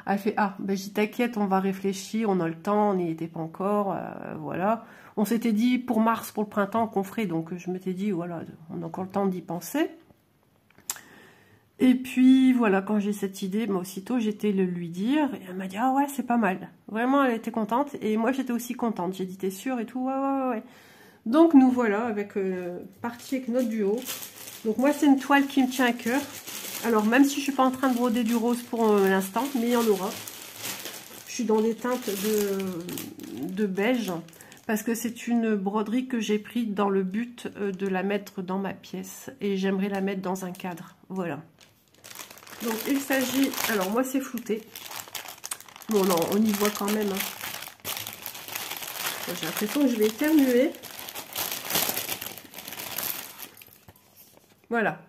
Elle fait, ah, j'y t'inquiète, on va réfléchir, on a le temps, on n'y était pas encore, voilà. On s'était dit pour mars, pour le printemps, qu'on ferait. Donc, je m'étais dit, voilà, on a encore le temps d'y penser. Et puis, voilà, quand j'ai cette idée, aussitôt, j'étais le lui dire. Et elle m'a dit, ah ouais, c'est pas mal. Vraiment, elle était contente. Et moi, j'étais aussi contente. J'ai dit, t'es sûre et tout, ouais. Donc nous voilà avec parti avec notre duo. Donc moi c'est une toile qui me tient à cœur. Alors même si je suis pas en train de broder du rose pour l'instant, mais il y en aura. Je suis dans des teintes de beige parce que c'est une broderie que j'ai prise dans le but de la mettre dans ma pièce et j'aimerais la mettre dans un cadre. Voilà. Donc il s'agit, alors moi c'est flouté. Bon non, on y voit quand même. Hein. J'ai l'impression que je vais éternuer. Voilà.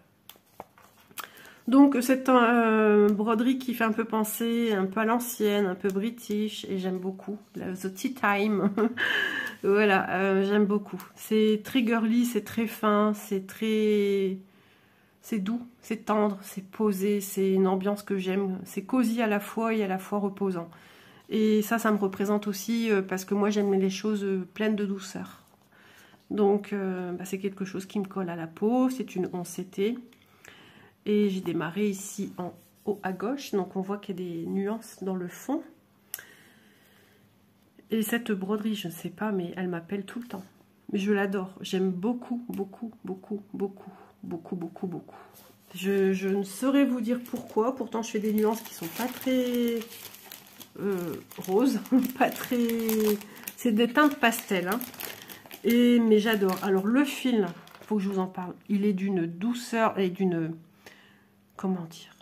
Donc cette broderie qui fait un peu penser un peu à l'ancienne, un peu british, et j'aime beaucoup. The Tea Time. Voilà, j'aime beaucoup. C'est très girly, c'est très fin, c'est doux, c'est tendre, c'est posé, c'est une ambiance que j'aime. C'est cosy à la fois et à la fois reposant. Et ça me représente aussi parce que moi j'aime les choses pleines de douceur. Donc, c'est quelque chose qui me colle à la peau. C'est une 11CT. Et j'ai démarré ici en haut à gauche. Donc, on voit qu'il y a des nuances dans le fond. Et cette broderie, je ne sais pas, mais elle m'appelle tout le temps. Mais je l'adore. J'aime beaucoup, beaucoup, beaucoup, beaucoup, beaucoup, beaucoup, beaucoup. Je ne saurais vous dire pourquoi. Pourtant, je fais des nuances qui sont pas très roses. Pas très... C'est des teintes pastel, hein. Mais j'adore. Alors le fil, il faut que je vous en parle. Il est d'une douceur et d'une... Comment dire?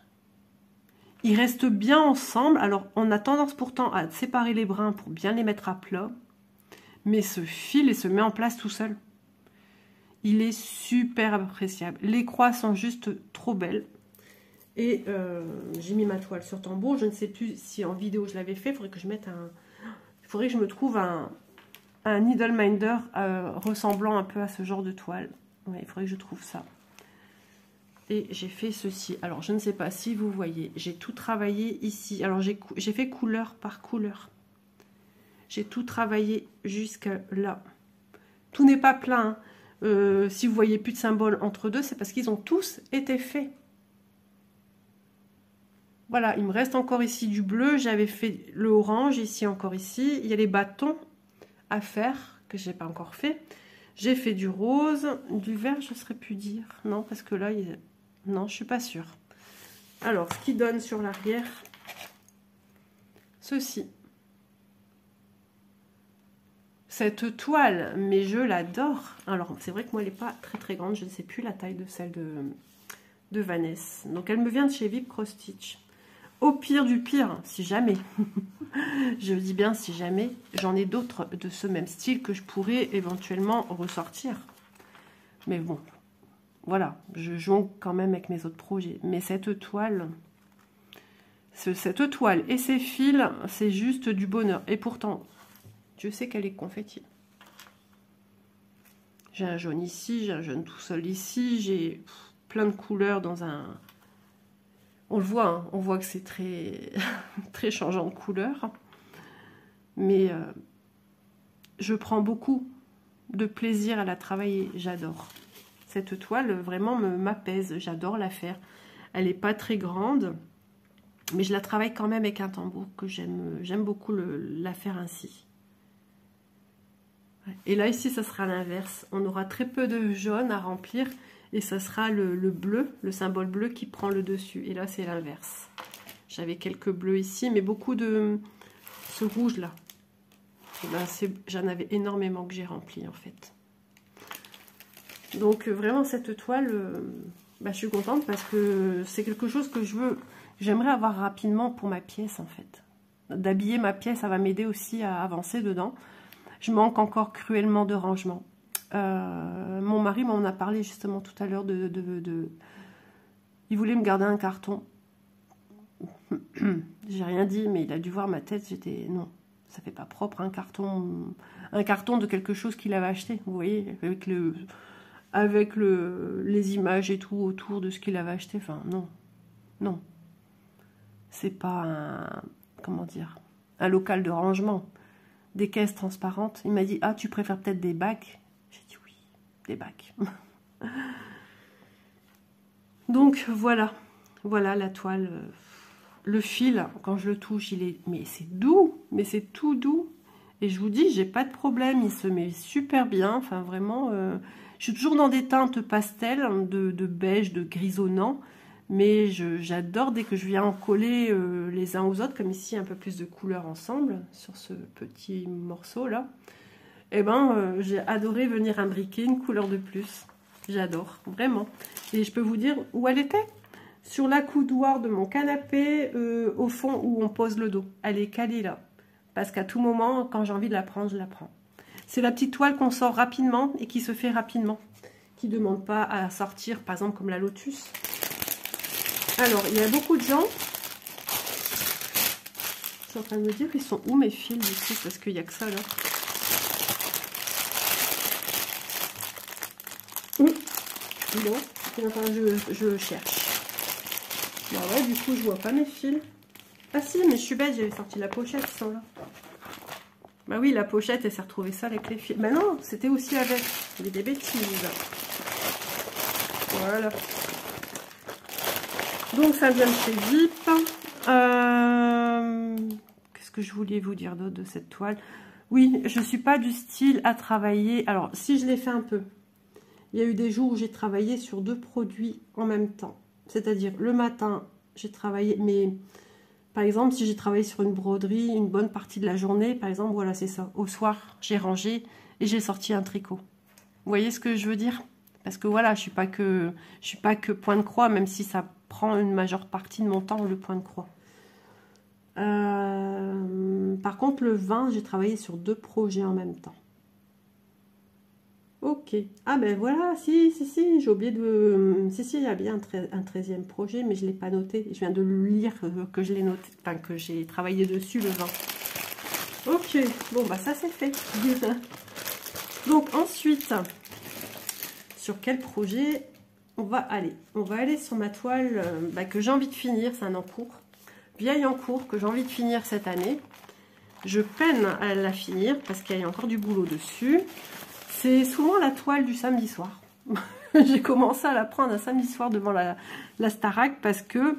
Ils restent bien ensemble. Alors on a tendance pourtant à séparer les brins pour bien les mettre à plat. Mais ce fil, il se met en place tout seul. Il est super appréciable. Les croix sont juste trop belles. Et j'ai mis ma toile sur tambour. Je ne sais plus si en vidéo je l'avais fait. Il faudrait que je mette un... Il faudrait que je me trouve un needle minder ressemblant un peu à ce genre de toile. Ouais, il faudrait que je trouve ça. Et j'ai fait ceci. Alors, je ne sais pas si vous voyez. J'ai tout travaillé ici. Alors, j'ai fait couleur par couleur. J'ai tout travaillé jusqu'à là. Tout n'est pas plein. Si vous voyez plus de symboles entre deux, c'est parce qu'ils ont tous été faits. Voilà, il me reste encore ici du bleu. J'avais fait le orange, ici encore ici. Il y a les bâtons à faire, que je n'ai pas encore fait. J'ai fait du rose, du vert, je ne saurais plus dire. Non, parce que là, non, je ne suis pas sûre. Alors, ce qui donne sur l'arrière, ceci. Cette toile, mais je l'adore. Alors, c'est vrai que moi, elle n'est pas très très grande. Je ne sais plus la taille de celle de Vanessa. Donc, elle me vient de chez Vip Cross Stitch. Au pire du pire, si jamais, je dis bien si jamais, j'en ai d'autres de ce même style que je pourrais éventuellement ressortir. Mais bon, voilà, je jongle quand même avec mes autres projets. Mais cette toile et ces fils, c'est juste du bonheur. Et pourtant, je sais qu'elle est confetti. J'ai un jaune ici, j'ai un jaune tout seul ici, j'ai plein de couleurs dans un... On le voit, hein, on voit que c'est très, très changeant de couleur. Mais je prends beaucoup de plaisir à la travailler, j'adore. Cette toile vraiment m'apaise, j'adore la faire. Elle n'est pas très grande, mais je la travaille quand même avec un tambour que j'aime beaucoup la faire ainsi. Et là, ici, ça sera l'inverse. On aura très peu de jaune à remplir et ça sera le bleu, le symbole bleu qui prend le dessus. Et là, c'est l'inverse. J'avais quelques bleus ici, mais beaucoup de ce rouge-là. J'en avais énormément que j'ai rempli, en fait. Donc, vraiment, cette toile, je suis contente parce que c'est quelque chose que j'aimerais avoir rapidement pour ma pièce, en fait. D'habiller ma pièce, ça va m'aider aussi à avancer dedans. Je manque encore cruellement de rangement. Mon mari m'en a parlé justement tout à l'heure il voulait me garder un carton. J'ai rien dit, mais il a dû voir ma tête. J'étais non, ça fait pas propre un carton de quelque chose qu'il avait acheté. Vous voyez, avec les images et tout autour de ce qu'il avait acheté. Enfin non, c'est pas comment dire, un local de rangement. Des caisses transparentes. Il m'a dit, ah, tu préfères peut-être des bacs? J'ai dit oui, des bacs. Donc voilà la toile. Le fil, quand je le touche, mais c'est doux, mais c'est tout doux. Et je vous dis, j'ai pas de problème, il se met super bien. Enfin vraiment, je suis toujours dans des teintes pastel, de beige, de grisonnant. Mais j'adore dès que je viens en coller les uns aux autres, comme ici un peu plus de couleurs ensemble sur ce petit morceau là. Et ben j'ai adoré venir imbriquer une couleur de plus. J'adore, vraiment. Et je peux vous dire où elle était. Sur l'accoudoir de mon canapé, au fond où on pose le dos. Elle est calée là. Parce qu'à tout moment, quand j'ai envie de la prendre, je la prends. C'est la petite toile qu'on sort rapidement et qui se fait rapidement. Qui ne demande pas à sortir, par exemple comme la Lotus. Alors, il y a beaucoup de gens. Je suis en train de me dire, ils sont où mes fils du coup, parce qu'il n'y a que ça là. Bon, enfin, je cherche. Bah ouais, du coup, je vois pas mes fils. Ah si, mais je suis bête, j'avais sorti la pochette, ils sont là. Bah oui, la pochette, elle s'est retrouvée seule avec les fils. Bah non, c'était aussi avec. Des bêtises. Voilà. Donc ça vient de chez Vip. Qu'est-ce que je voulais vous dire d'autre de cette toile? Oui, je ne suis pas du style à travailler. Alors, si je l'ai fait un peu, il y a eu des jours où j'ai travaillé sur 2 produits en même temps. C'est-à-dire, le matin, j'ai travaillé, mais par exemple, si j'ai travaillé sur une broderie une bonne partie de la journée, par exemple, voilà, c'est ça. Au soir, j'ai rangé et j'ai sorti un tricot. Vous voyez ce que je veux dire? Parce que voilà, je suis pas que point de croix, même si ça prend une majeure partie de mon temps, le point de croix. Par contre, le vin, j'ai travaillé sur 2 projets en même temps. Ok. Ah ben voilà, si, j'ai oublié de... Si, il y a bien un 13e projet, mais je ne l'ai pas noté. Je viens de le lire, que je l'ai noté, enfin que j'ai travaillé dessus, le vin. Ok, bon bah ça c'est fait. Donc ensuite... Sur quel projet? on va aller sur ma toile que j'ai envie de finir. C'est un en-cours, vieille en-cours que j'ai envie de finir cette année. Je peine à la finir parce qu'il y a encore du boulot dessus. C'est souvent la toile du samedi soir. J'ai commencé à la prendre un samedi soir devant la Starac parce que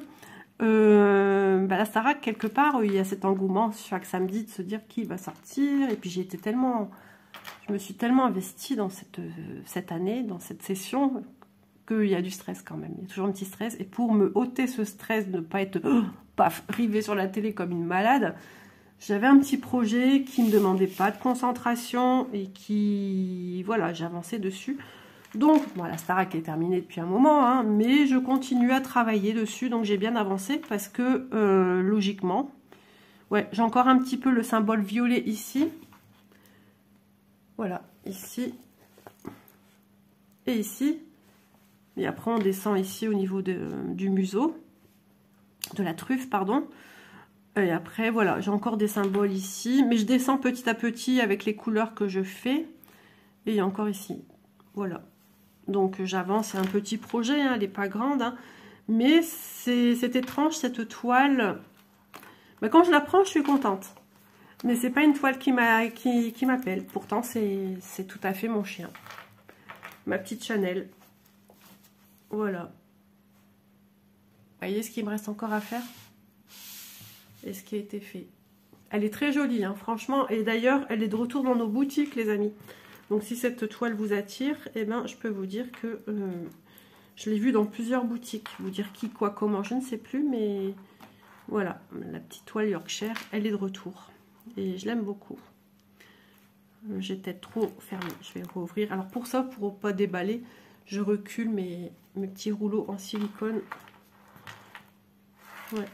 la Starac, quelque part, il y a cet engouement chaque samedi de se dire qui va sortir. Et puis je me suis tellement investie dans cette année, dans cette session, qu'il y a du stress quand même. Il y a toujours un petit stress. Et pour me ôter ce stress, de ne pas être paf, rivée sur la télé comme une malade, j'avais un petit projet qui ne me demandait pas de concentration et qui, voilà, j'avançais dessus. Donc, bon, la Starac est terminée depuis un moment, hein, mais je continue à travailler dessus, donc j'ai bien avancé parce que, logiquement, ouais, j'ai encore un petit peu le symbole violet ici. Voilà, ici et ici. Et après, on descend ici au niveau du museau, de la truffe, pardon. Et après, voilà, j'ai encore des symboles ici, mais je descends petit à petit avec les couleurs que je fais. Et il y a encore ici, voilà. Donc j'avance, c'est un petit projet, hein, elle n'est pas grande, hein, mais c'est étrange cette toile. Mais quand je la prends, je suis contente. Mais c'est pas une toile qui m'appelle. Pourtant, c'est tout à fait mon chien. Ma petite Chanel. Voilà. Vous voyez ce qu'il me reste encore à faire? Et ce qui a été fait. Elle est très jolie, hein, franchement. Et d'ailleurs, elle est de retour dans nos boutiques, les amis. Donc si cette toile vous attire, eh ben, je peux vous dire que je l'ai vue dans plusieurs boutiques. Vous dire qui, quoi, comment, je ne sais plus. Mais voilà, la petite toile Yorkshire, elle est de retour. Et je l'aime beaucoup. J'ai peut-être trop fermé. Je vais rouvrir. Alors pour ça, pour ne pas déballer, je recule mes petits rouleaux en silicone. Ouais.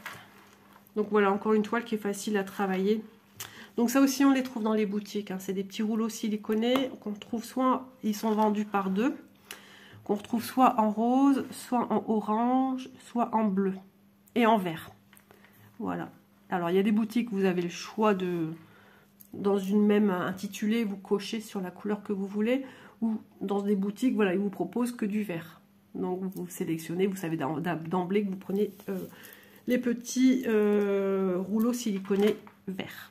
Donc voilà, encore une toile qui est facile à travailler. Donc ça aussi, on les trouve dans les boutiques. Hein. C'est des petits rouleaux siliconés qu'on trouve soit, ils sont vendus par deux, qu'on retrouve soit en rose, soit en orange, soit en bleu et en vert. Voilà. Alors, il y a des boutiques où vous avez le choix de, dans une même intitulée, vous cochez sur la couleur que vous voulez, ou dans des boutiques, voilà, ils vous proposent que du vert. Donc, vous sélectionnez, vous savez d'emblée que vous prenez les petits rouleaux siliconés verts.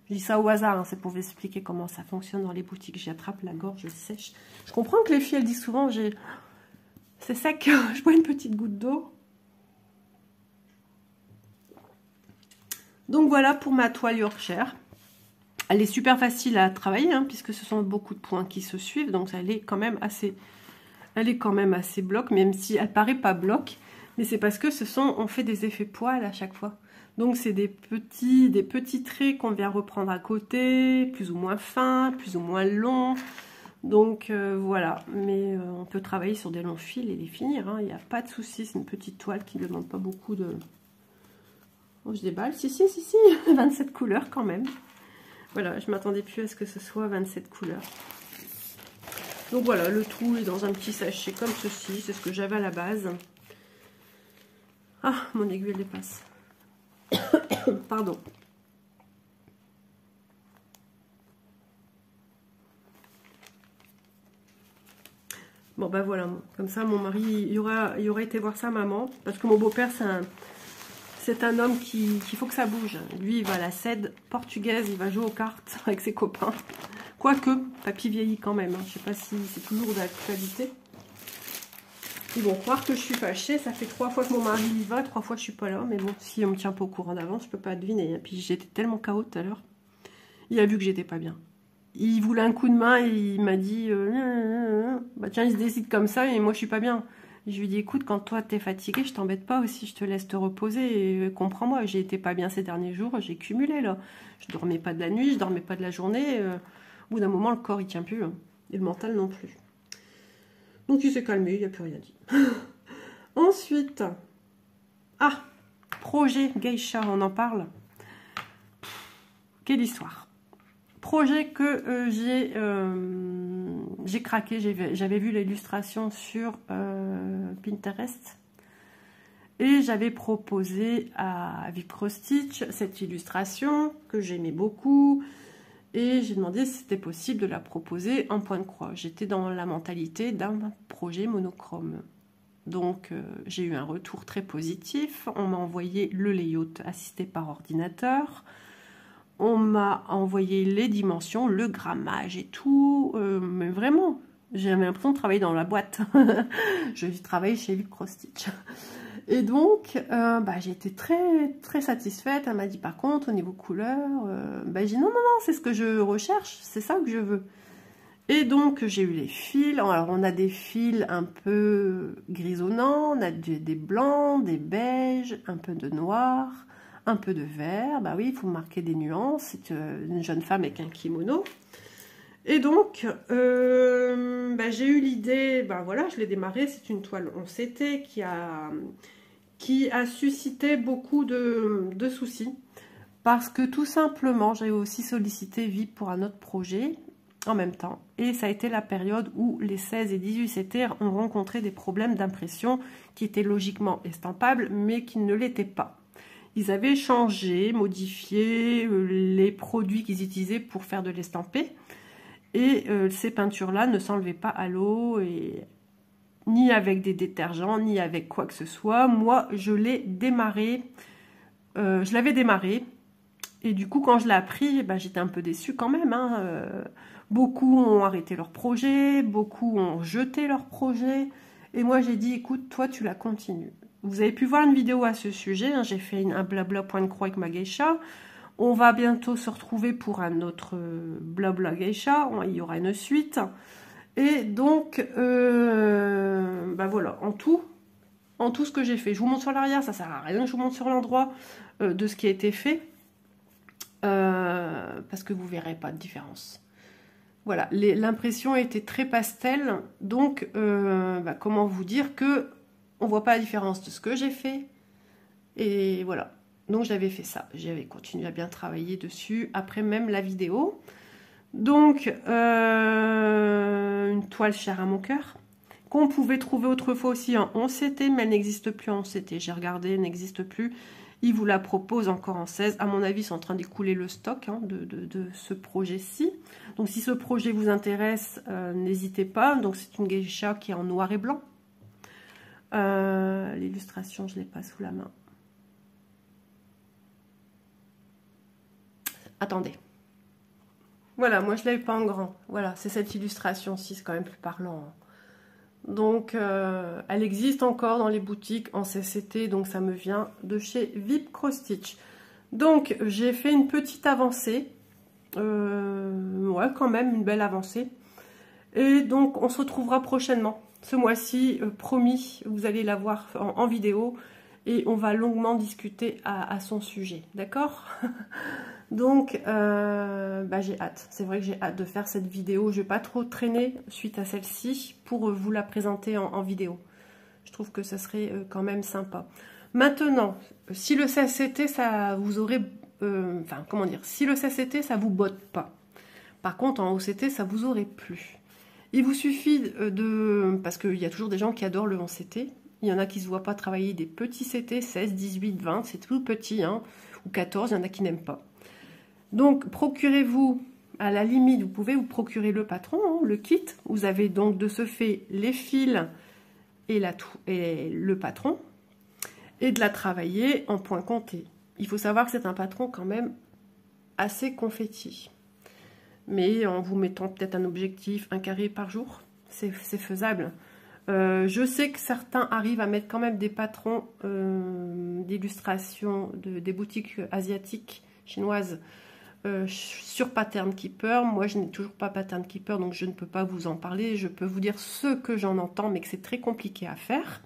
Je dis ça au hasard, hein, c'est pour vous expliquer comment ça fonctionne dans les boutiques. J'attrape la gorge sèche. Je comprends que les filles, elles disent souvent, c'est sec, je bois une petite goutte d'eau. Donc voilà pour ma toile Yorkshire. Elle est super facile à travailler, hein, puisque ce sont beaucoup de points qui se suivent. Donc elle est quand même assez bloc, même si elle paraît pas bloc. Mais c'est parce que on fait des effets poils à chaque fois. Donc c'est des petits traits qu'on vient reprendre à côté, plus ou moins fins, plus ou moins longs. Donc voilà, mais on peut travailler sur des longs fils et les finir, hein. Il n'y a pas de souci, c'est une petite toile qui ne demande pas beaucoup de... Oh, je déballe, si, 27 couleurs quand même. Voilà, je ne m'attendais plus à ce que ce soit 27 couleurs. Donc voilà, le tout est dans un petit sachet comme ceci, c'est ce que j'avais à la base. Ah, mon aiguille dépasse. Pardon. Bon ben voilà, comme ça mon mari il y aura été voir sa maman, parce que mon beau-père c'est un homme qu'il faut que ça bouge. Lui il va à la CED portugaise, il va jouer aux cartes avec ses copains. Quoique, papy vieillit quand même, hein. Je sais pas si c'est toujours d'actualité. Ils vont croire que je suis fâchée, ça fait 3 fois que mon mari y va, 3 fois je suis pas là, mais bon, si on me tient pas au courant d'avance, je peux pas deviner. Hein. Puis j'étais tellement KO tout à l'heure, il a vu que j'étais pas bien. Il voulait un coup de main et il m'a dit, bah tiens, il se décide comme ça et moi je suis pas bien. Et je lui ai dit, écoute, quand toi t'es fatigué, je t'embête pas aussi, je te laisse te reposer et comprends-moi, j'ai été pas bien ces derniers jours, j'ai cumulé là. Je dormais pas de la nuit, je dormais pas de la journée. Au bout d'un moment, le corps il tient plus, hein. Et le mental non plus. Donc il s'est calmé, il n'a plus rien dit. Ensuite, projet Geisha, on en parle. Quelle histoire. Projet que j'ai craqué, j'avais vu l'illustration sur Pinterest. Et j'avais proposé à Vicrostitch cette illustration que j'aimais beaucoup. Et j'ai demandé si c'était possible de la proposer en point de croix. J'étais dans la mentalité d'un projet monochrome. Donc j'ai eu un retour très positif, on m'a envoyé le layout assisté par ordinateur, on m'a envoyé les dimensions, le grammage et tout, mais vraiment, j'avais l'impression de travailler dans la boîte. Je travaille chez Vipcrostitch. Et donc, j'ai été très satisfaite. Elle m'a dit, par contre, au niveau couleur, j'ai dit, non, c'est ce que je recherche, c'est ça que je veux. Et donc, j'ai eu les fils. Alors, on a des fils un peu grisonnants, on a des blancs, des beiges, un peu de noir, un peu de vert. Bah oui, il faut marquer des nuances. C'est une jeune femme avec un kimono. Et donc, j'ai eu l'idée, voilà, je l'ai démarré. C'est une toile 11CT qui a suscité beaucoup de soucis. Parce que tout simplement, j'avais aussi sollicité VIP pour un autre projet en même temps. Et ça a été la période où les 16 et 18 CT ont rencontré des problèmes d'impression qui étaient logiquement estampables, mais qui ne l'étaient pas. Ils avaient changé, modifié les produits qu'ils utilisaient pour faire de l'estampé. Et ces peintures-là ne s'enlevaient pas à l'eau, ni avec des détergents, ni avec quoi que ce soit. Moi, je l'ai démarré, je l'avais démarré. Et du coup, quand je l'ai appris, j'étais un peu déçue quand même. Beaucoup ont arrêté leur projet, beaucoup ont jeté leur projet. Et moi, j'ai dit, écoute, toi, tu la continues. Vous avez pu voir une vidéo à ce sujet. J'ai fait un blabla point de croix avec ma geisha. On va bientôt se retrouver pour un autre blabla geisha. Il y aura une suite. Et donc, voilà, en tout ce que j'ai fait. Je vous montre sur l'arrière, ça sert à rien. Je vous montre sur l'endroit de ce qui a été fait. Parce que vous verrez pas de différence. Voilà, l'impression était très pastel, donc comment vous dire que on voit pas la différence de ce que j'ai fait. Et voilà, donc j'avais fait ça, j'avais continué à bien travailler dessus après même la vidéo. Donc une toile chère à mon cœur qu'on pouvait trouver autrefois aussi en 11CT, mais elle n'existe plus en 11CT. J'ai regardé, elle n'existe plus. Ils vous la proposent encore en 16. À mon avis, ils sont en train d'écouler le stock de ce projet-ci. Donc, si ce projet vous intéresse, n'hésitez pas. Donc, c'est une geisha qui est en noir et blanc. L'illustration, je ne l'ai pas sous la main. Attendez. Voilà, moi, je ne l'avais pas en grand. Voilà, c'est cette illustration-ci, c'est quand même plus parlant. Donc, elle existe encore dans les boutiques en CCT, donc ça me vient de chez Vipcrostitch. Donc, j'ai fait une petite avancée. Ouais, quand même, une belle avancée. Et donc, on se retrouvera prochainement. Ce mois-ci, promis, vous allez la voir en vidéo. Et on va longuement discuter à son sujet. D'accord? Donc, j'ai hâte. C'est vrai que j'ai hâte de faire cette vidéo. Je ne vais pas trop traîner suite à celle-ci pour vous la présenter en vidéo. Je trouve que ça serait quand même sympa. Maintenant, si le CCT, ça vous aurait... si le CCT, ça vous botte pas. Par contre, en OCT, ça vous aurait plu. Il vous suffit parce qu'il y a toujours des gens qui adorent le 11CT. Il y en a qui ne se voient pas travailler des petits CT, 16, 18, 20, c'est tout petit, hein, ou 14, il y en a qui n'aiment pas. Donc, procurez-vous, à la limite, vous pouvez vous procurer le patron, hein, le kit. Vous avez donc de ce fait les fils et le patron, et de la travailler en point compté. Il faut savoir que c'est un patron quand même assez confetti. Mais en vous mettant peut-être un objectif, un carré par jour, c'est faisable. Je sais que certains arrivent à mettre quand même des patrons d'illustration des boutiques asiatiques, chinoises, sur Pattern Keeper. Moi, je n'ai toujours pas Pattern Keeper, donc je ne peux pas vous en parler. Je peux vous dire ce que j'en entends, mais que c'est très compliqué à faire.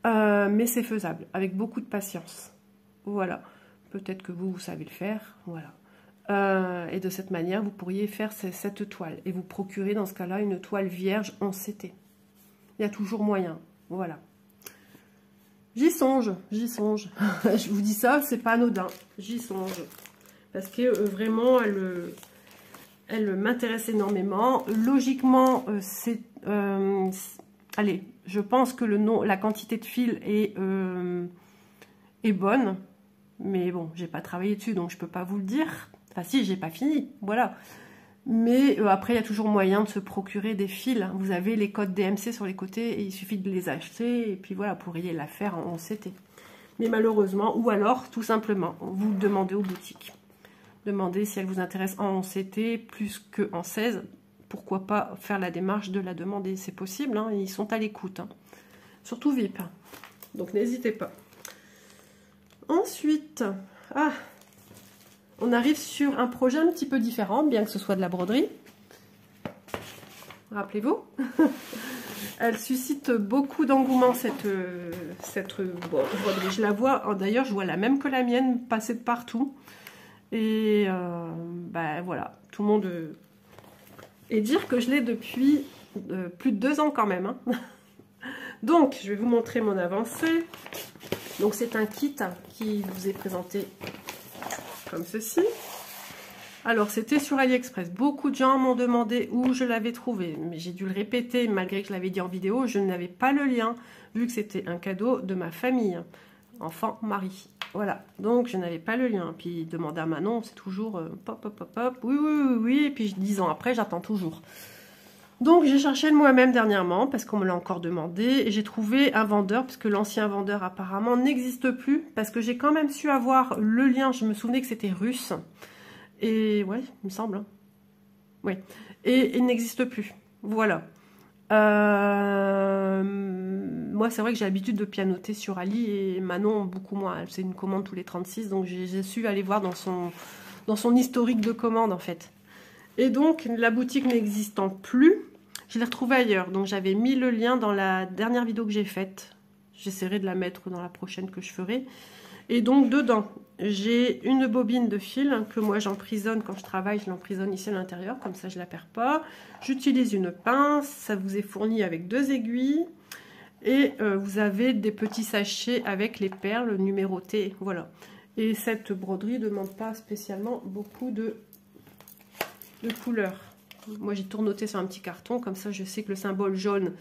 Mais c'est faisable, avec beaucoup de patience. Voilà. Peut-être que vous savez le faire. Voilà. Et de cette manière, vous pourriez faire cette toile. Et vous procurer, dans ce cas-là, une toile vierge en CT. Il y a toujours moyen. Voilà. J'y songe, j'y songe. Je vous dis ça, c'est pas anodin. J'y songe. Parce que vraiment, elle m'intéresse énormément. Logiquement, allez, je pense que la quantité de fil est bonne. Mais bon, j'ai pas travaillé dessus, donc je peux pas vous le dire. Enfin si, j'ai pas fini, voilà. Mais après, il y a toujours moyen de se procurer des fils. Vous avez les codes DMC sur les côtés et il suffit de les acheter. Et puis voilà, vous pourriez la faire en CT. Mais malheureusement, ou alors, tout simplement, vous demandez aux boutiques. Demandez si elle vous intéresse en CT plus qu'en 16. Pourquoi pas faire la démarche de la demander. C'est possible, hein, ils sont à l'écoute. Hein. Surtout VIP. Donc n'hésitez pas. Ensuite, on arrive sur un projet un petit peu différent, bien que ce soit de la broderie. Rappelez-vous. Elle suscite beaucoup d'engouement, cette broderie. Je la vois, d'ailleurs, je vois la même que la mienne passer de partout. Et voilà, tout le monde... Et dire que je l'ai depuis plus de 2 ans quand même. Hein. Donc, je vais vous montrer mon avancée. Donc, c'est un kit qui vous est présenté comme ceci. Alors, c'était sur AliExpress. Beaucoup de gens m'ont demandé où je l'avais trouvé. Mais j'ai dû le répéter, malgré que je l'avais dit en vidéo. Je n'avais pas le lien, vu que c'était un cadeau de ma famille. Enfant, mari. Voilà. Donc, je n'avais pas le lien. Puis, demander à Manon, c'est toujours pop, pop, pop, pop. Oui, oui, oui, oui. Et puis, 10 ans après, j'attends toujours. Donc, j'ai cherché le moi-même dernièrement, parce qu'on me l'a encore demandé. Et j'ai trouvé un vendeur, parce que l'ancien vendeur, apparemment, n'existe plus. Parce que j'ai quand même su avoir le lien. Je me souvenais que c'était russe. Et ouais, il me semble. Hein. Oui. Et il n'existe plus. Voilà. Moi, c'est vrai que j'ai l'habitude de pianoter sur Ali et Manon beaucoup moins. C'est une commande tous les 36, donc j'ai su aller voir dans son historique de commande en fait. Et donc, la boutique n'existant plus, je l'ai retrouvée ailleurs. Donc, j'avais mis le lien dans la dernière vidéo que j'ai faite. J'essaierai de la mettre dans la prochaine que je ferai. Et donc, dedans, j'ai une bobine de fil que moi j'emprisonne quand je travaille. Je l'emprisonne ici à l'intérieur, comme ça je ne la perds pas. J'utilise une pince. Ça vous est fourni avec 2 aiguilles. Et vous avez des petits sachets avec les perles numérotées. Voilà. Et cette broderie ne demande pas spécialement beaucoup de couleurs. Moi j'ai tout noté sur un petit carton. Comme ça je sais que le symbole jaune,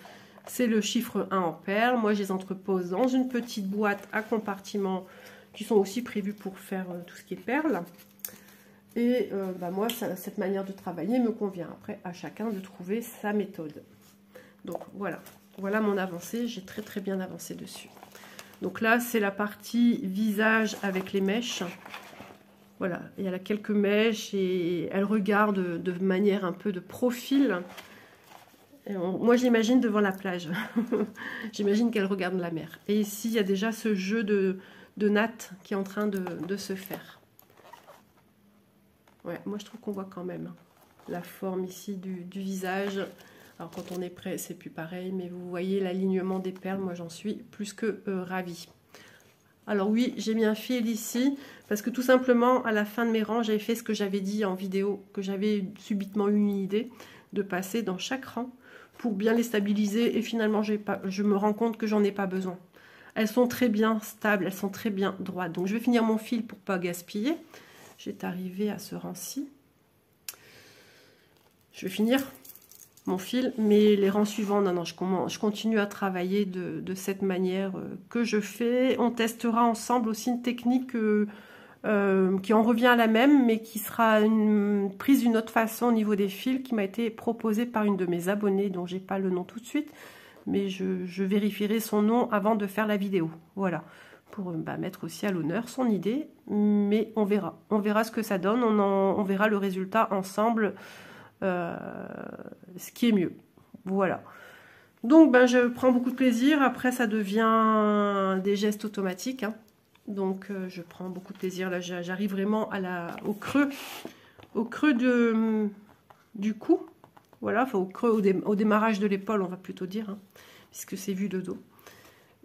c'est le chiffre 1 en perles. Moi je les entrepose dans une petite boîte à compartiments qui sont aussi prévus pour faire tout ce qui est perles. Et moi, cette manière de travailler me convient. Après, à chacun de trouver sa méthode. Donc voilà, voilà mon avancée. J'ai très très bien avancé dessus. Donc là, c'est la partie visage avec les mèches. Voilà, il y a quelques mèches et elle regarde de manière un peu de profil. Moi, je l'imagine devant la plage. J'imagine qu'elle regarde la mer. Et ici, il y a déjà ce jeu de natte qui est en train de se faire. Ouais, moi je trouve qu'on voit quand même la forme ici du visage. Alors quand on est prêt, c'est plus pareil, mais vous voyez l'alignement des perles, moi j'en suis plus que ravie. Alors oui, j'ai mis un fil ici, parce que tout simplement, à la fin de mes rangs, j'avais fait ce que j'avais dit en vidéo, que j'avais subitement eu une idée de passer dans chaque rang pour bien les stabiliser, et finalement je me rends compte que j'en ai pas besoin. Elles sont très bien stables, elles sont très bien droites. Donc je vais finir mon fil pour pas gaspiller. J'ai arrivé à ce rang-ci. Je vais finir mon fil, mais les rangs suivants, non, je continue à travailler de cette manière que je fais. On testera ensemble aussi une technique qui en revient à la même, mais qui sera prise d'une autre façon au niveau des fils, qui m'a été proposée par une de mes abonnées, dont j'ai pas le nom tout de suite, mais je vérifierai son nom avant de faire la vidéo. Voilà. Pour mettre aussi à l'honneur son idée, mais on verra ce que ça donne, on verra le résultat ensemble, ce qui est mieux. Voilà. Donc je prends beaucoup de plaisir, après ça devient des gestes automatiques, hein. Donc je prends beaucoup de plaisir, là j'arrive vraiment au creux du cou, voilà, enfin au creux, au démarrage de l'épaule on va plutôt dire, hein, puisque c'est vu de dos.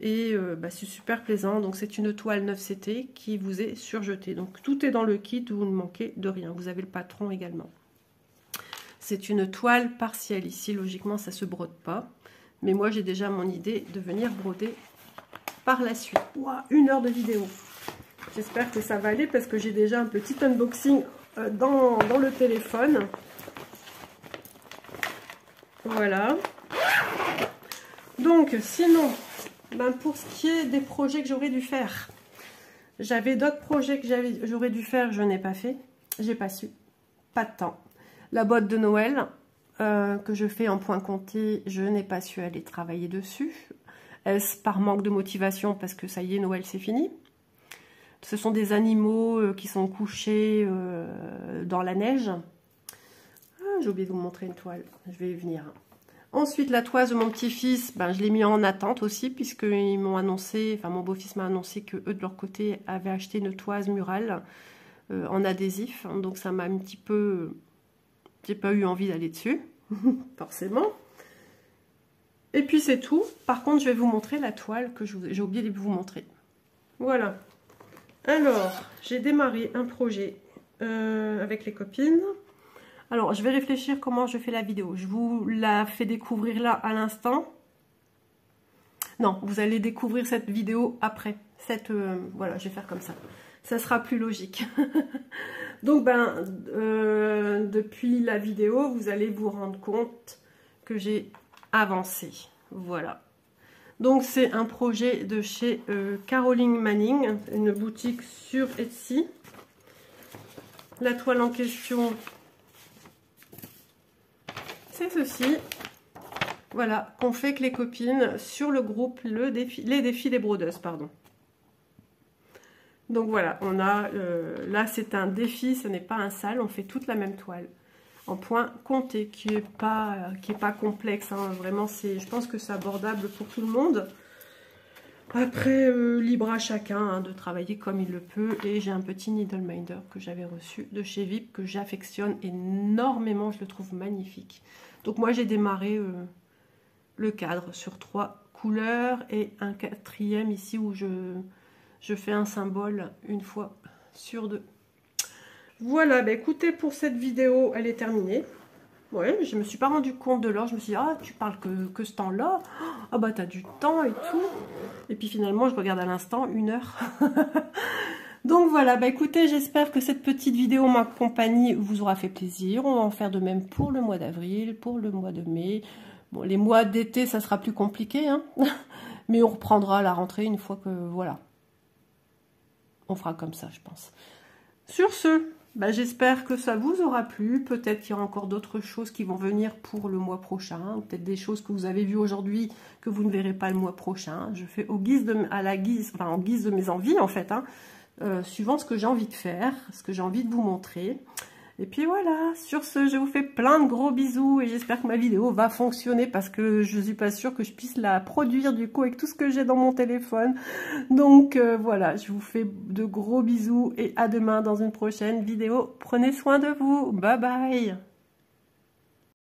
Et c'est super plaisant. Donc c'est une toile 9CT qui vous est surjetée. Donc tout est dans le kit, vous ne manquez de rien. Vous avez le patron également. C'est une toile partielle. Ici, logiquement, ça ne se brode pas. Mais moi, j'ai déjà mon idée de venir broder par la suite. Wow, 1 heure de vidéo. J'espère que ça va aller parce que j'ai déjà un petit unboxing dans le téléphone. Voilà. Donc, sinon... pour ce qui est des projets que j'aurais dû faire, j'avais d'autres projets que j'aurais dû faire, je n'ai pas fait, j'ai pas su, pas de temps. La boîte de Noël que je fais en point compté, je n'ai pas su aller travailler dessus. Est-ce par manque de motivation parce que ça y est, Noël c'est fini? Ce sont des animaux qui sont couchés dans la neige. Ah, j'ai oublié de vous montrer une toile, je vais y venir. Ensuite, la toise de mon petit-fils, ben, je l'ai mis en attente aussi, puisqu'ils m'ont annoncé, enfin mon beau-fils m'a annoncé que eux de leur côté avaient acheté une toise murale en adhésif. Donc ça m'a un petit peu... J'ai pas eu envie d'aller dessus, forcément. Et puis c'est tout. Par contre, je vais vous montrer la toile que j'ai oublié de vous montrer. Voilà. Alors, j'ai démarré un projet avec les copines. Alors, je vais réfléchir comment je fais la vidéo. Je vous la fais découvrir là à l'instant. Non, vous allez découvrir cette vidéo après. Voilà, je vais faire comme ça. Ça sera plus logique. Donc, depuis la vidéo, vous allez vous rendre compte que j'ai avancé. Voilà. Donc, c'est un projet de chez Caroline Manning, une boutique sur Etsy. La toile en question, c'est ceci. Voilà, qu'on fait avec les copines sur le groupe les défis des brodeuses, pardon. Donc voilà, on a là c'est un défi, ce n'est pas un sale, on fait toute la même toile en point compté qui est pas complexe, hein. Vraiment je pense que c'est abordable pour tout le monde. Après libre à chacun hein, de travailler comme il le peut. Et j'ai un petit needle minder que j'avais reçu de chez VIP que j'affectionne énormément, je le trouve magnifique. Donc moi j'ai démarré le cadre sur 3 couleurs et un 4e ici où je fais un symbole une fois sur 2. Voilà, bah écoutez, pour cette vidéo, elle est terminée. Ouais, je me suis pas rendu compte de l'heure. Je me suis dit, ah, tu parles que ce temps-là. Ah bah, t'as du temps et tout. Et puis finalement, je regarde à l'instant, 1 heure. Donc voilà, bah écoutez, j'espère que cette petite vidéo, ma compagnie, vous aura fait plaisir. On va en faire de même pour le mois d'avril, pour le mois de mai. Bon, les mois d'été, ça sera plus compliqué, hein. Mais on reprendra à la rentrée une fois que, voilà. On fera comme ça, je pense. Sur ce, bah, j'espère que ça vous aura plu. Peut-être qu'il y aura encore d'autres choses qui vont venir pour le mois prochain. Peut-être des choses que vous avez vues aujourd'hui que vous ne verrez pas le mois prochain. Je fais en guise de mes envies, en fait, hein, suivant ce que j'ai envie de faire, ce que j'ai envie de vous montrer. Et puis voilà, sur ce, je vous fais plein de gros bisous et j'espère que ma vidéo va fonctionner parce que je ne suis pas sûre que je puisse la produire du coup avec tout ce que j'ai dans mon téléphone. Donc voilà, je vous fais de gros bisous et à demain dans une prochaine vidéo. Prenez soin de vous, bye bye.